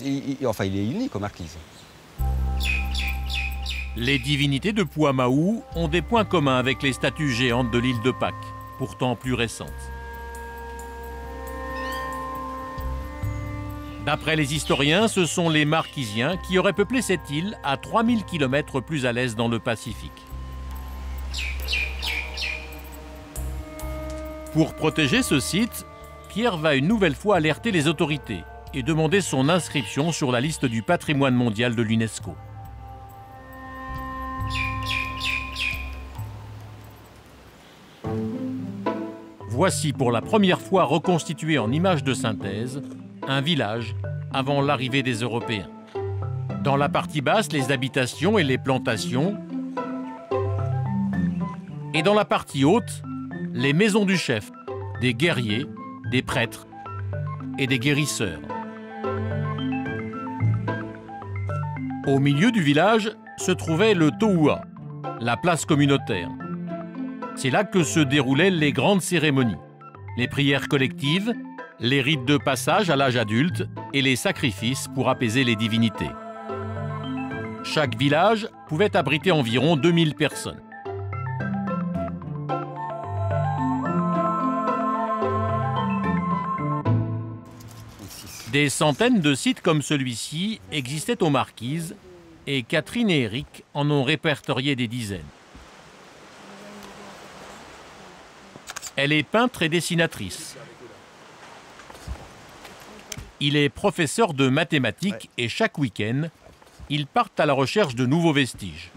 Enfin, il est unique aux Marquises. Les divinités de Pouamaou ont des points communs avec les statues géantes de l'île de Pâques, pourtant plus récentes. D'après les historiens, ce sont les Marquisiens qui auraient peuplé cette île à 3000 km plus à l'est dans le Pacifique. Pour protéger ce site, Pierre va une nouvelle fois alerter les autorités et demander son inscription sur la liste du patrimoine mondial de l'UNESCO. Voici pour la première fois reconstitué en images de synthèse un village avant l'arrivée des Européens. Dans la partie basse, les habitations et les plantations. Et dans la partie haute, les maisons du chef, des guerriers, des prêtres et des guérisseurs. Au milieu du village se trouvait le Tohua, la place communautaire. C'est là que se déroulaient les grandes cérémonies, les prières collectives, les rites de passage à l'âge adulte et les sacrifices pour apaiser les divinités. Chaque village pouvait abriter environ 2000 personnes. Des centaines de sites comme celui-ci existaient aux Marquises et Catherine et Eric en ont répertorié des dizaines. Elle est peintre et dessinatrice. Il est professeur de mathématiques et chaque week-end, ils partent à la recherche de nouveaux vestiges.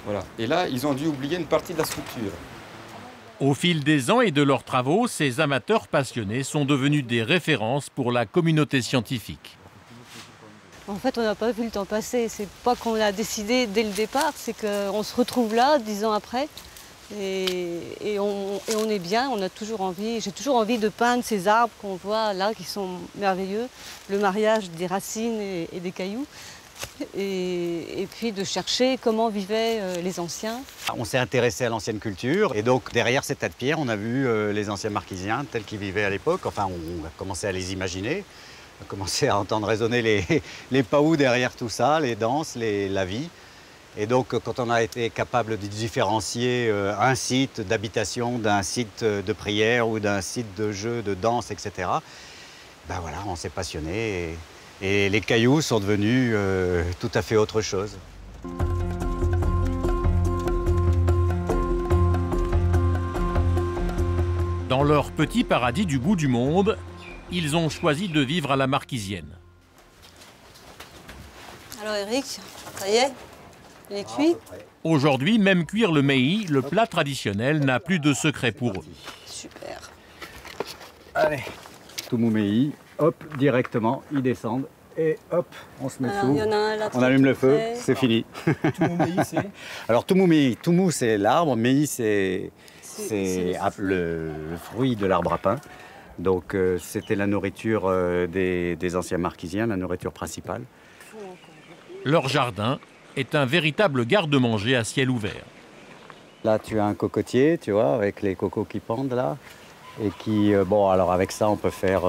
Voilà. Et là, ils ont dû oublier une partie de la structure. Au fil des ans et de leurs travaux, ces amateurs passionnés sont devenus des références pour la communauté scientifique. En fait, on n'a pas vu le temps passer. C'est pas qu'on a décidé dès le départ, c'est qu'on se retrouve là 10 ans après. Et on est bien, on a toujours envie. J'ai toujours envie de peindre ces arbres qu'on voit là, qui sont merveilleux. Le mariage des racines et des cailloux. Et puis de chercher comment vivaient les anciens. On s'est intéressé à l'ancienne culture et donc derrière ces tas de pierres, on a vu les anciens marquisiens tels qu'ils vivaient à l'époque. Enfin, on a commencé à les imaginer, on a commencé à entendre résonner les paous derrière tout ça, les danses, la vie. Et donc quand on a été capable de différencier un site d'habitation d'un site de prière ou d'un site de jeu, de danse, etc., ben voilà, on s'est passionné. Et les cailloux sont devenus tout à fait autre chose. Dans leur petit paradis du bout du monde, ils ont choisi de vivre à la marquisienne. Alors Eric, ça y est, il est cuit. Aujourd'hui, même cuire le mei, le plat traditionnel, n'a plus de secret pour eux. Super. Allez. Toumoumei, hop, directement, ils descendent. Et hop, on se met dessous. On allume le feu, c'est fini. Toumoumei, c'est Alors Toumoumei, Toumou c'est l'arbre, Mei c'est le fruit de l'arbre à pain. Donc c'était la nourriture des anciens marquisiens, la nourriture principale. Leur jardin est un véritable garde-manger à ciel ouvert. Là tu as un cocotier, tu vois, avec les cocos qui pendent là. Et qui, bon alors avec ça on peut faire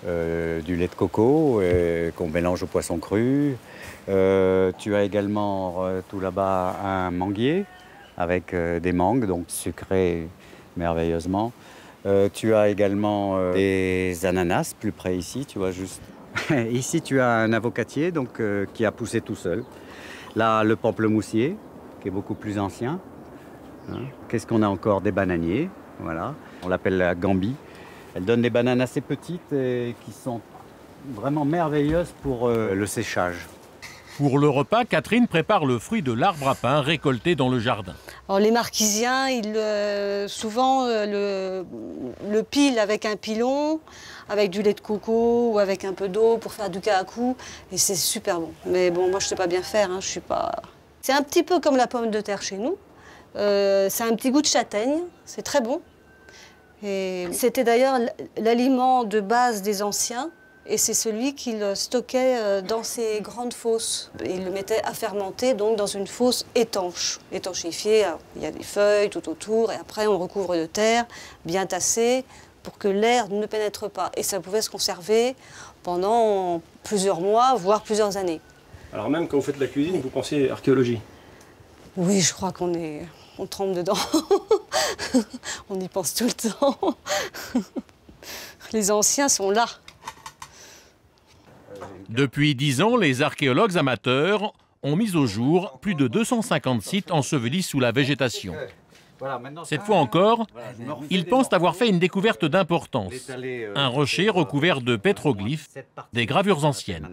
du lait de coco qu'on mélange au poisson cru. Tu as également tout là-bas un manguier avec des mangues, donc sucrées merveilleusement. Tu as également des ananas plus près ici, tu vois juste. Ici tu as un avocatier donc, qui a poussé tout seul. Là le pamplemoussier qui est beaucoup plus ancien. Hein. Qu'est-ce qu'on a encore? Des bananiers, voilà. On l'appelle la gambie. Elle donne des bananes assez petites et qui sont vraiment merveilleuses pour le séchage. Pour le repas, Catherine prépare le fruit de l'arbre à pain récolté dans le jardin. Alors, les marquisiens, souvent le pilent avec un pilon, avec du lait de coco ou avec un peu d'eau pour faire du kaakou. Et c'est super bon. Mais bon, moi, je ne sais pas bien faire. Hein, je suis pas... C'est un petit peu comme la pomme de terre chez nous. C'est un petit goût de châtaigne. C'est très bon. C'était d'ailleurs l'aliment de base des anciens et c'est celui qu'ils stockaient dans ces grandes fosses. Ils le mettaient à fermenter donc dans une fosse étanche, étanchéifiée. Alors, il y a des feuilles tout autour et après on recouvre de terre, bien tassée, pour que l'air ne pénètre pas. Et ça pouvait se conserver pendant plusieurs mois, voire plusieurs années. Alors même quand vous faites la cuisine, vous pensez archéologie? Oui, je crois on trempe dedans. On y pense tout le temps. Les anciens sont là. Depuis 10 ans, les archéologues amateurs ont mis au jour plus de 250 sites ensevelis sous la végétation. Cette fois encore, ils pensent avoir fait une découverte d'importance. Un rocher recouvert de pétroglyphes, des gravures anciennes.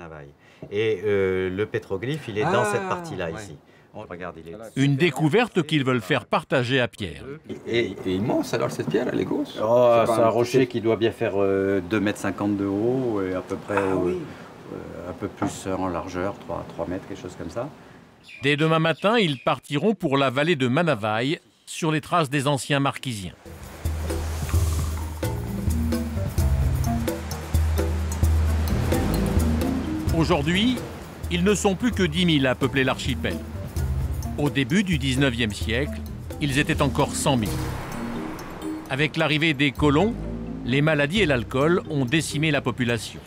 Et le pétroglyphe, il est dans cette partie-là, ici. Regarde, il est... Une découverte qu'ils veulent faire partager à Pierre. Et immense alors cette pierre, elle est grosse. Oh, c'est un rocher qui doit bien faire 2,50 m de haut et à peu près un peu plus en largeur, 3 mètres, quelque chose comme ça. Dès demain matin, ils partiront pour la vallée de Manavaille, sur les traces des anciens marquisiens. Aujourd'hui, ils ne sont plus que 10 000 à peupler l'archipel. Au début du 19e siècle, ils étaient encore 100 000. Avec l'arrivée des colons, les maladies et l'alcool ont décimé la population.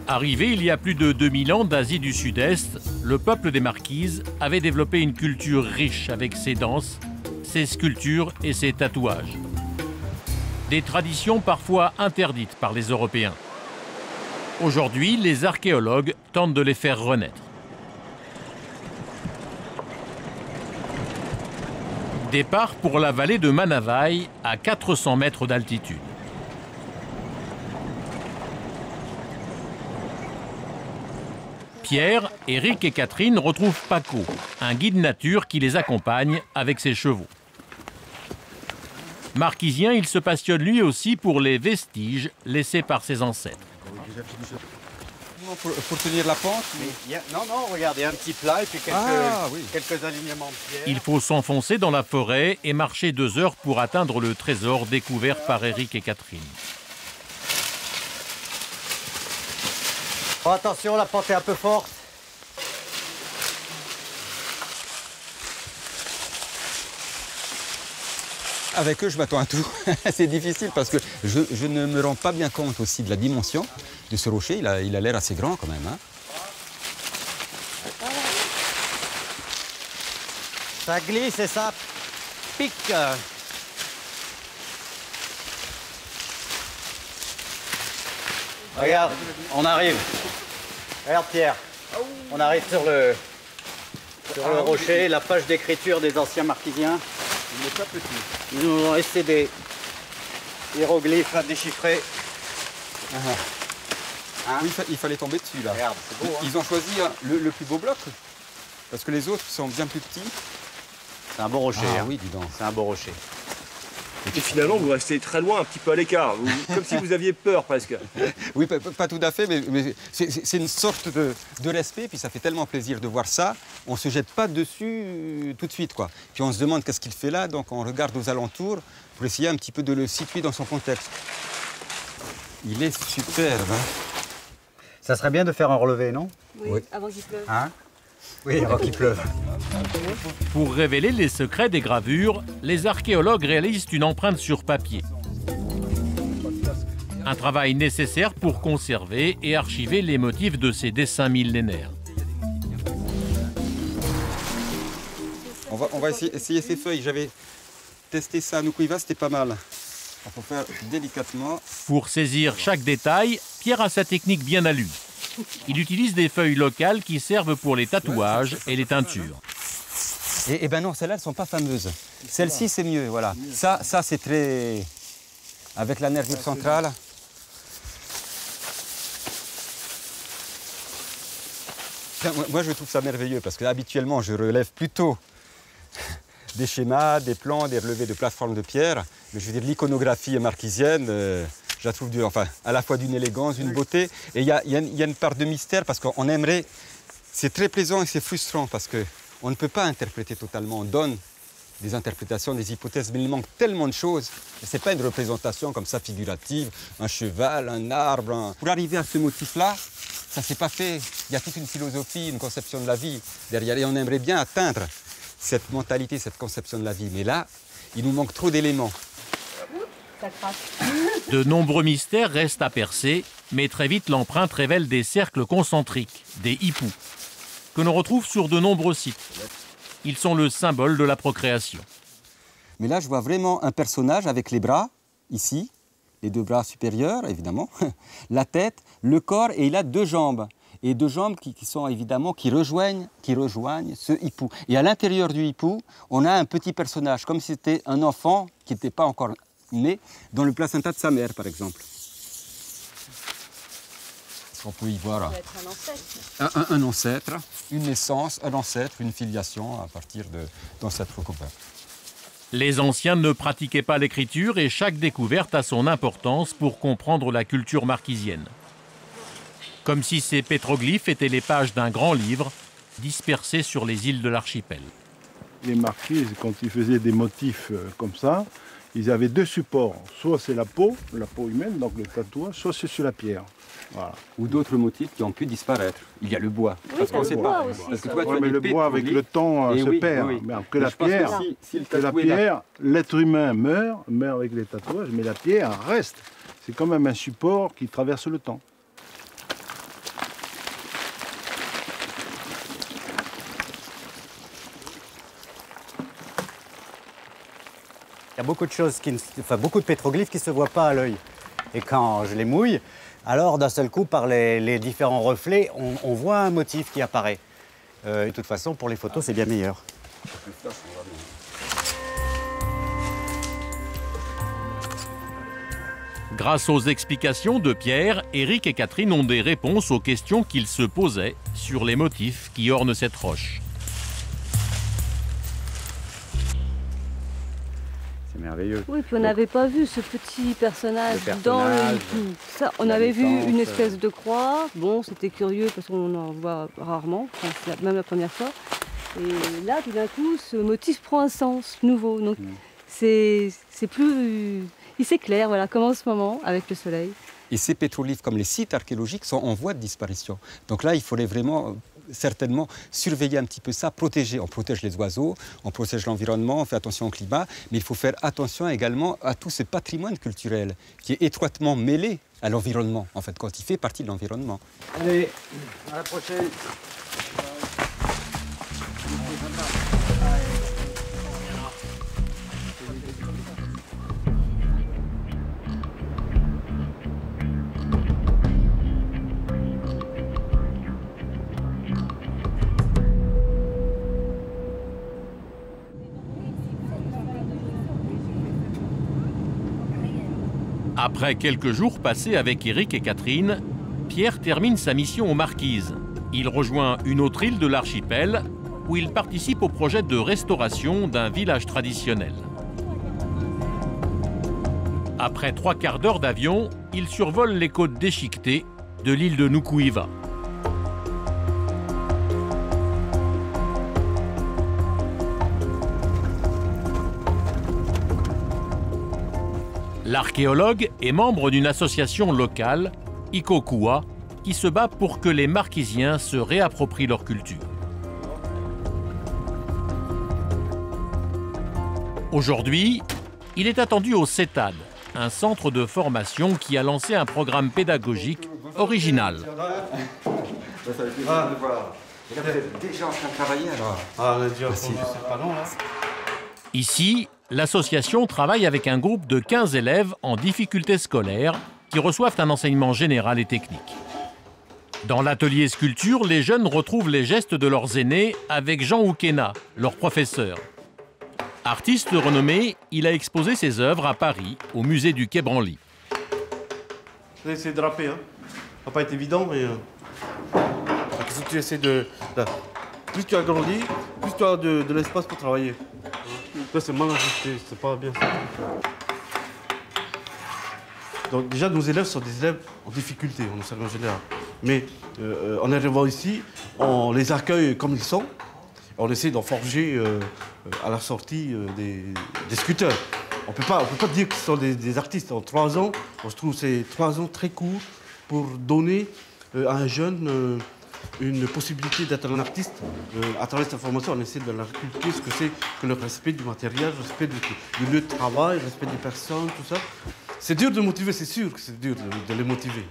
Arrivé il y a plus de 2000 ans d'Asie du Sud-Est, le peuple des Marquises avait développé une culture riche avec ses danses, ses sculptures et ses tatouages. Des traditions parfois interdites par les Européens. Aujourd'hui, les archéologues tentent de les faire renaître. Départ pour la vallée de Manavaille à 400 mètres d'altitude. Pierre, Éric et Catherine retrouvent Paco, un guide nature qui les accompagne avec ses chevaux. Marquisien, il se passionne lui aussi pour les vestiges laissés par ses ancêtres. Pour tenir la pente Non, regarde, il y a un petit plat et puis quelques alignements de pierre. Il faut s'enfoncer dans la forêt et marcher 2 heures pour atteindre le trésor découvert par Éric et Catherine. Oh, attention, la pente est un peu forte. Avec eux, je m'attends à tout. C'est difficile parce que je ne me rends pas bien compte aussi de la dimension de ce rocher. Il a l'air assez grand quand même. Hein. Ça glisse et ça pique. Regarde, on arrive. Regarde Pierre, on arrive sur le rocher, la page d'écriture des anciens marquisiens. Il n'est pas petit. Ils nous ont laissé des hiéroglyphes à déchiffrer. Hein? Oui, il fallait tomber dessus là. Regarde, c'est beau. Hein. Ils ont choisi le plus beau bloc parce que les autres sont bien plus petits. C'est un beau rocher. Ah oui, dis donc. C'est un beau rocher. Et finalement, vous restez très loin, un petit peu à l'écart, comme si vous aviez peur presque. Oui, pas tout à fait, mais c'est une sorte de respect, puis ça fait tellement plaisir de voir ça. On ne se jette pas dessus tout de suite, quoi. Puis on se demande qu'est-ce qu'il fait là, donc on regarde aux alentours pour essayer un petit peu de le situer dans son contexte. Il est superbe, hein. Ça serait bien de faire un relevé, non? Oui, avant qu'il pleuve. Hein? Oui, avant qu'il pleuve. Pour révéler les secrets des gravures, les archéologues réalisent une empreinte sur papier. Un travail nécessaire pour conserver et archiver les motifs de ces dessins millénaires. On va essayer ces feuilles. J'avais testé ça à Nukuiva, c'était pas mal. Il faut faire délicatement. Pour saisir chaque détail, Pierre a sa technique bien à lui. Il utilise des feuilles locales qui servent pour les tatouages et les teintures. Et ben non, celles-là, elles ne sont pas fameuses. Celle-ci, c'est mieux, voilà. Ça c'est très... Avec la nervure centrale. Moi, je trouve ça merveilleux parce que habituellement, je relève plutôt des schémas, des plans, des relevés de plateformes de pierre. Mais je veux dire, l'iconographie marquisienne, je la trouve à la fois d'une élégance, d'une beauté. Et il y a une part de mystère parce qu'on aimerait... C'est très plaisant et c'est frustrant parce qu'on ne peut pas interpréter totalement. On donne des interprétations, des hypothèses, mais il manque tellement de choses. Ce n'est pas une représentation comme ça figurative, un cheval, un arbre. Pour arriver à ce motif-là, ça ne s'est pas fait. Il y a toute une philosophie, une conception de la vie derrière. Et on aimerait bien atteindre cette mentalité, cette conception de la vie. Mais là, il nous manque trop d'éléments. De nombreux mystères restent à percer, mais très vite l'empreinte révèle des cercles concentriques, des hipoux, que l'on retrouve sur de nombreux sites. Ils sont le symbole de la procréation. Mais là, je vois vraiment un personnage avec les bras, ici, les deux bras supérieurs, évidemment, la tête, le corps, et il a deux jambes. Et deux jambes qui sont évidemment, qui rejoignent ce hippou. Et à l'intérieur du hippou, on a un petit personnage, comme si c'était un enfant qui n'était pas encore né, dans le placenta de sa mère, par exemple. On peut y voir un ancêtre, une naissance, un ancêtre, une filiation à partir d'ancêtres communs. Les anciens ne pratiquaient pas l'écriture et chaque découverte a son importance pour comprendre la culture marquisienne. Comme si ces pétroglyphes étaient les pages d'un grand livre dispersés sur les îles de l'archipel. Les marquises, quand ils faisaient des motifs comme ça, ils avaient deux supports. Soit c'est la peau humaine, donc le tatouage, soit c'est sur la pierre. Voilà. Ou d'autres motifs qui ont pu disparaître. Il y a le bois. Oui, parce qu'on sait pas. Parce que toi, mais le bois avec le temps se perd. Oui. Mais que la pierre, l'être humain meurt avec les tatouages, mais la pierre reste. C'est quand même un support qui traverse le temps. Il y a beaucoup de choses, beaucoup de pétroglyphes qui ne se voient pas à l'œil. Et quand je les mouille, alors d'un seul coup, par les différents reflets, on voit un motif qui apparaît. De toute façon, pour les photos, c'est bien meilleur. Grâce aux explications de Pierre, Éric et Catherine ont des réponses aux questions qu'ils se posaient sur les motifs qui ornent cette roche. Merveilleux. Oui, puis on n'avait pas vu ce petit personnage dans le hippou. Ça, on avait vu une espèce de croix. Bon, c'était curieux parce qu'on en voit rarement, même la première fois. Et là, tout d'un coup, ce motif prend un sens nouveau. Donc, c'est plus... Il s'éclaire, voilà, comme en ce moment, avec le soleil. Et ces pétroglyphes, comme les sites archéologiques, sont en voie de disparition. Donc là, il faudrait vraiment... certainement surveiller un petit peu ça, protéger. On protège les oiseaux, on protège l'environnement, on fait attention au climat, mais il faut faire attention également à tout ce patrimoine culturel qui est étroitement mêlé à l'environnement, en fait, quand il fait partie de l'environnement. Allez, à la prochaine. Après quelques jours passés avec Éric et Catherine, Pierre termine sa mission aux Marquises. Il rejoint une autre île de l'archipel où il participe au projet de restauration d'un village traditionnel. Après 3 quarts d'heure d'avion, il survole les côtes déchiquetées de l'île de Nukuiva. L'archéologue est membre d'une association locale, Ikokua, qui se bat pour que les Marquisiens se réapproprient leur culture. Aujourd'hui, il est attendu au CETAD, un centre de formation qui a lancé un programme pédagogique original. Déjà en train de travailler alors. Ici, l'association travaille avec un groupe de 15 élèves en difficulté scolaire qui reçoivent un enseignement général et technique. Dans l'atelier sculpture, les jeunes retrouvent les gestes de leurs aînés avec Jean Oukena, leur professeur. Artiste renommé, il a exposé ses œuvres à Paris, au musée du Quai Branly. J'ai essayé de draper, hein. Ça n'a pas été évident, mais si tu essaies de... Là. Plus tu agrandis, plus tu as de l'espace pour travailler. Là, c'est mal ajusté, c'est pas bien. Donc déjà, nos élèves sont des élèves en difficulté, en enseignement général. Mais en arrivant ici, on les accueille comme ils sont. On essaie d'en forger à la sortie des sculpteurs. On ne peut pas dire qu'ils sont des artistes. En 3 ans, je trouve ces 3 ans très courts pour donner à un jeune une possibilité d'être un artiste. À travers cette formation, on essaie de leur inculquer ce que c'est que le respect du matériel, le respect du lieu de travail, le respect des personnes, tout ça. C'est dur de motiver, c'est sûr que c'est dur de les motiver.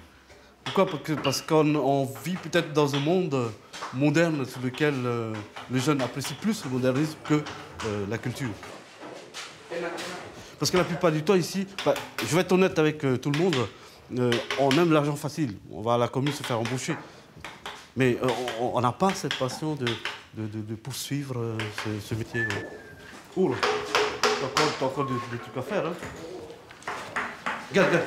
Pourquoi? Parce qu'on vit peut-être dans un monde moderne sur lequel les jeunes apprécient plus le modernisme que la culture. Parce que la plupart du temps ici, je vais être honnête avec tout le monde, on aime l'argent facile. On va à la commune se faire embaucher. Mais on n'a pas cette passion de poursuivre ce métier. Oula, t'as encore des trucs à faire. Hein. Regarde.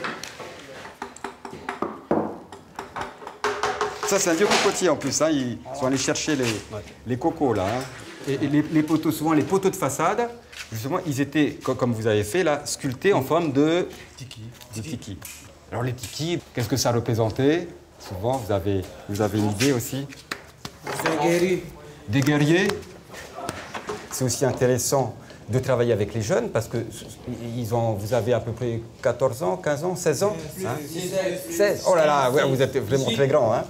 Ça, c'est un vieux cocotier en plus. Hein. Ils sont allés chercher les cocos là. Hein. Et les poteaux, souvent les poteaux de façade, justement, ils étaient, comme vous avez fait là, sculptés en forme de tiki. Alors les tiki, qu'est-ce que ça représentait? Souvent, vous avez une idée aussi. Des guerriers. Des guerriers. C'est aussi intéressant de travailler avec les jeunes parce que vous avez à peu près 14 ans, 15 ans, 16 ans. 16. Oh là là, ouais, vous êtes vraiment très grand. Hein.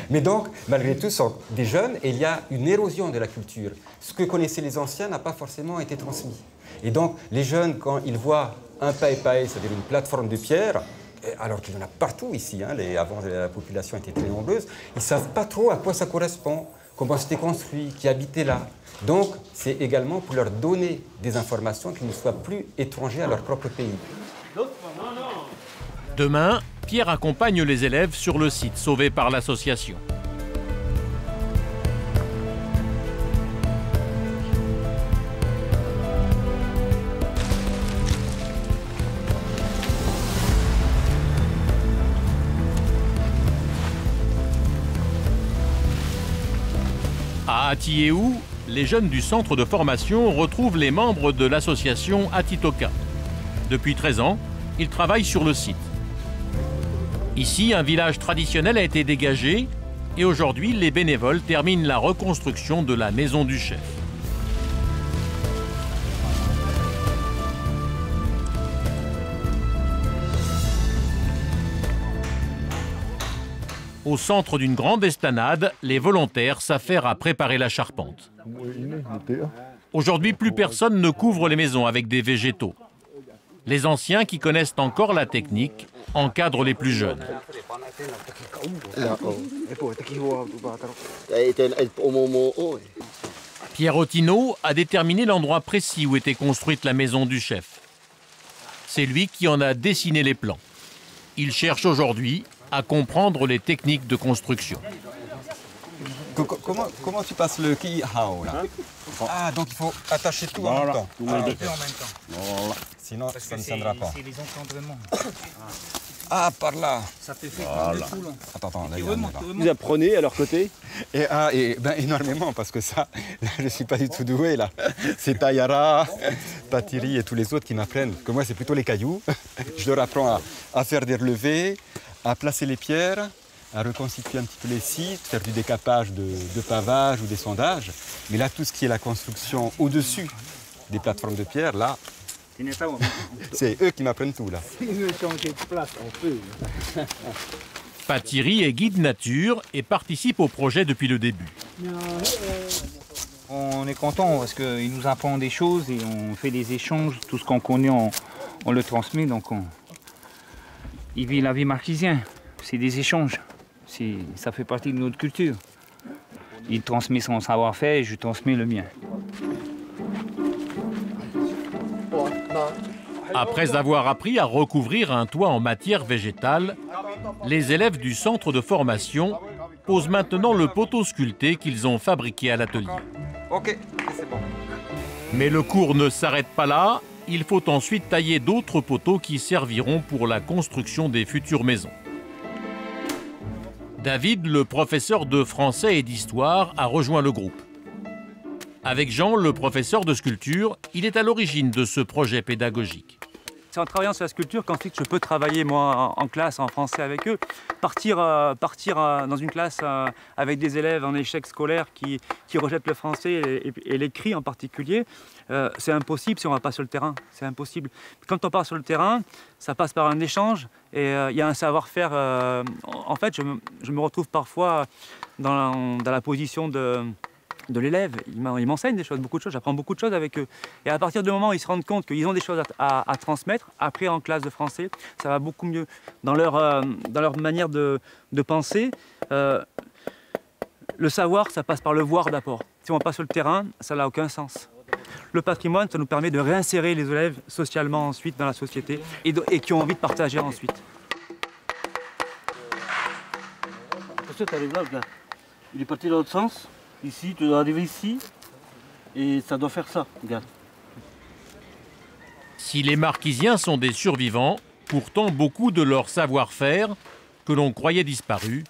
Mais donc, malgré tout, ce sont des jeunes et il y a une érosion de la culture. Ce que connaissaient les anciens n'a pas forcément été transmis. Et donc, les jeunes, quand ils voient un pae-pae, c'est-à-dire une plateforme de pierre, alors qu'il y en a partout ici, hein, avant la population était très nombreuse, ils ne savent pas trop à quoi ça correspond, comment c'était construit, qui habitait là. Donc, c'est également pour leur donner des informations qui ne soient plus étrangers à leur propre pays. Demain, Pierre accompagne les élèves sur le site sauvé par l'association. À Atiéou, les jeunes du centre de formation retrouvent les membres de l'association Atitoka. Depuis 13 ans, ils travaillent sur le site. Ici, un village traditionnel a été dégagé et aujourd'hui, les bénévoles terminent la reconstruction de la maison du chef. Au centre d'une grande esplanade, les volontaires s'affairent à préparer la charpente. Aujourd'hui, plus personne ne couvre les maisons avec des végétaux. Les anciens qui connaissent encore la technique encadrent les plus jeunes. Pierre Ottino a déterminé l'endroit précis où était construite la maison du chef. C'est lui qui en a dessiné les plans. Il cherche aujourd'hui à comprendre les techniques de construction. Comment tu passes le ki-hao là? Ah, donc il faut attacher tout en même temps. Voilà. Sinon, ça ne tiendra pas. C'est les encadrements. Ah, par là. Ça te fait Voilà. tout long. Attends, là, Vous apprenez à leur côté? Énormément, parce que ça, là, je ne suis pas du tout doué, là. C'est Tayara, Patiri et tous les autres qui m'apprennent. Que moi, c'est plutôt les cailloux. Je leur apprends à faire des relevés, à placer les pierres, à reconstituer un petit peu les sites, faire du décapage de pavage ou des sondages. Mais là, tout ce qui est la construction au-dessus des plateformes de pierre, là, c'est eux qui m'apprennent tout, là. Si je veux changer de place, on peut. Patiri est guide nature et participe au projet depuis le début. On est content parce qu'il nous apprend des choses et on fait des échanges. Tout ce qu'on connaît, on le transmet. Donc il vit la vie marquisienne. C'est des échanges. Ça fait partie de notre culture. Il transmet son savoir-faire et je transmets le mien. Après avoir appris à recouvrir un toit en matière végétale, les élèves du centre de formation posent maintenant le poteau sculpté qu'ils ont fabriqué à l'atelier. Ok, c'est bon. Mais le cours ne s'arrête pas là. Il faut ensuite tailler d'autres poteaux qui serviront pour la construction des futures maisons. David, le professeur de français et d'histoire, a rejoint le groupe. Avec Jean, le professeur de sculpture, il est à l'origine de ce projet pédagogique. C'est en travaillant sur la sculpture qu'ensuite je peux travailler moi en classe, en français avec eux. Partir dans une classe avec des élèves en échec scolaire qui rejettent le français et l'écrit en particulier, c'est impossible si on ne va pas sur le terrain. C'est impossible. Quand on part sur le terrain, ça passe par un échange et il y a un savoir-faire. En fait, je me retrouve parfois dans la position de l'élève. Il m'enseigne des choses, beaucoup de choses, j'apprends beaucoup de choses avec eux. Et à partir du moment où ils se rendent compte qu'ils ont des choses à transmettre, après en classe de français, ça va beaucoup mieux dans leur manière de penser. Le savoir, ça passe par le voir d'abord. Si on passe sur le terrain, ça n'a aucun sens. Le patrimoine, ça nous permet de réinsérer les élèves socialement ensuite dans la société et qui ont envie de partager ensuite. Parce que tu arrives là, regarde. Il est parti dans l'autre sens. Ici, tu dois arriver ici, et ça doit faire ça, regarde. Si les Marquisiens sont des survivants, pourtant beaucoup de leur savoir-faire, que l'on croyait disparu,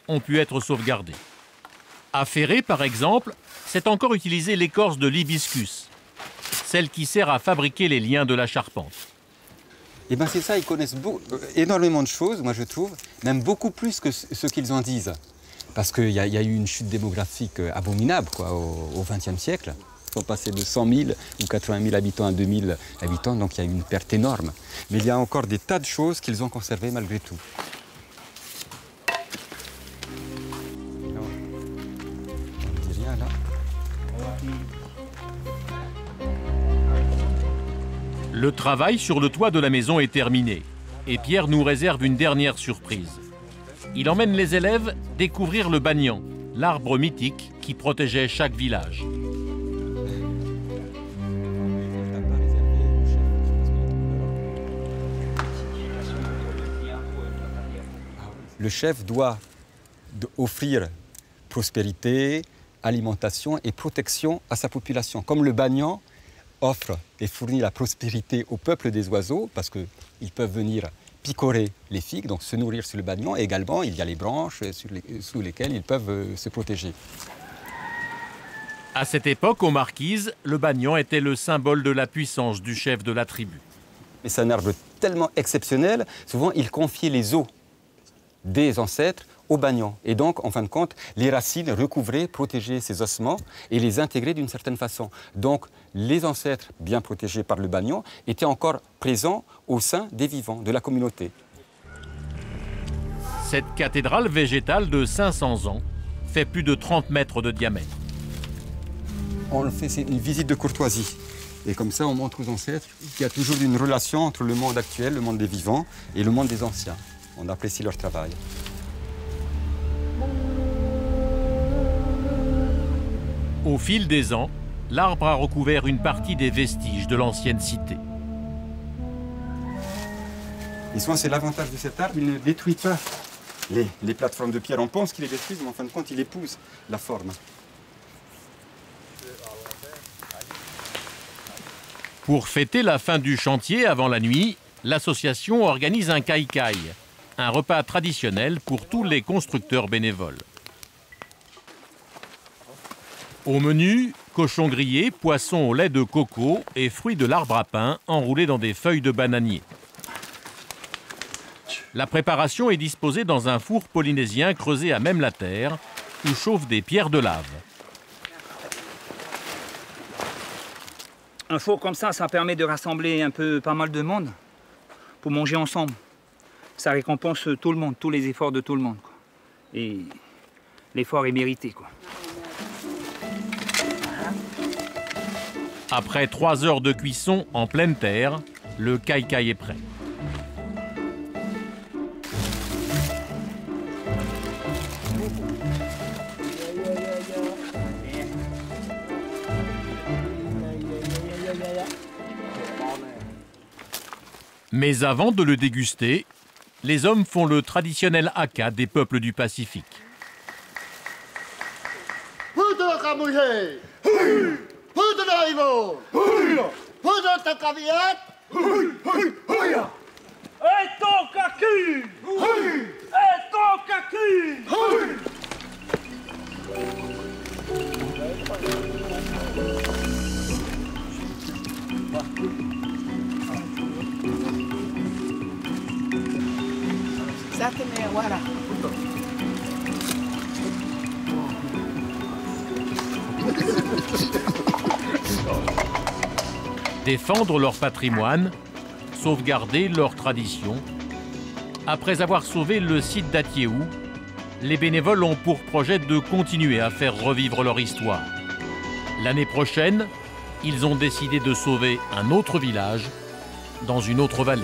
ont pu être sauvegardés. À Ferré, par exemple, c'est encore utilisé l'écorce de l'hibiscus, celle qui sert à fabriquer les liens de la charpente. Eh bien c'est ça, ils connaissent énormément de choses, moi je trouve, même beaucoup plus que ce qu'ils en disent. Parce qu'il y a eu une chute démographique abominable quoi, au XXe siècle. Ils sont passés de 100 000 ou 80 000 habitants à 2 000 habitants, donc il y a eu une perte énorme. Mais il y a encore des tas de choses qu'ils ont conservées malgré tout. On dit rien là. Le travail sur le toit de la maison est terminé. Et Pierre nous réserve une dernière surprise. Il emmène les élèves découvrir le banyan, l'arbre mythique qui protégeait chaque village. Le chef doit offrir prospérité, alimentation et protection à sa population. Comme le banyan offre et fournit la prospérité au peuple des oiseaux, parce qu'ils peuvent venir picorer les figues, donc se nourrir sur le banyan, et également il y a les branches sous lesquelles ils peuvent se protéger. À cette époque, aux Marquises, le banyan était le symbole de la puissance du chef de la tribu. Mais c'est un arbre tellement exceptionnel, souvent il confiait les os des ancêtres au banyan. Et donc, en fin de compte, les racines recouvraient, protégeaient ces ossements et les intégraient d'une certaine façon. Donc, les ancêtres, bien protégés par le banyan, étaient encore présents au sein des vivants, de la communauté. Cette cathédrale végétale de 500 ans fait plus de 30 mètres de diamètre. On le fait, c'est une visite de courtoisie. Et comme ça, on montre aux ancêtres qu'il y a toujours une relation entre le monde actuel, le monde des vivants, et le monde des anciens. On apprécie leur travail. Au fil des ans, l'arbre a recouvert une partie des vestiges de l'ancienne cité. Et souvent, c'est l'avantage de cet arbre, il ne détruit pas les plateformes de pierre. On pense qu'il les détruit, mais en fin de compte, il épouse la forme. Pour fêter la fin du chantier avant la nuit, l'association organise un kai-kai, un repas traditionnel pour tous les constructeurs bénévoles. Au menu, cochon grillé, poisson au lait de coco et fruits de l'arbre à pain enroulés dans des feuilles de bananier. La préparation est disposée dans un four polynésien creusé à même la terre où chauffent des pierres de lave. Un four comme ça permet de rassembler pas mal de monde pour manger ensemble. Ça récompense tout le monde, tous les efforts de tout le monde, quoi. Et l'effort est mérité, quoi. Après 3 heures de cuisson en pleine terre, le kai-kai est prêt. Mais avant de le déguster, les hommes font le traditionnel haka des peuples du Pacifique. Défendre leur patrimoine, sauvegarder leur tradition. Après avoir sauvé le site d'Atiéou, les bénévoles ont pour projet de continuer à faire revivre leur histoire. L'année prochaine, ils ont décidé de sauver un autre village dans une autre vallée.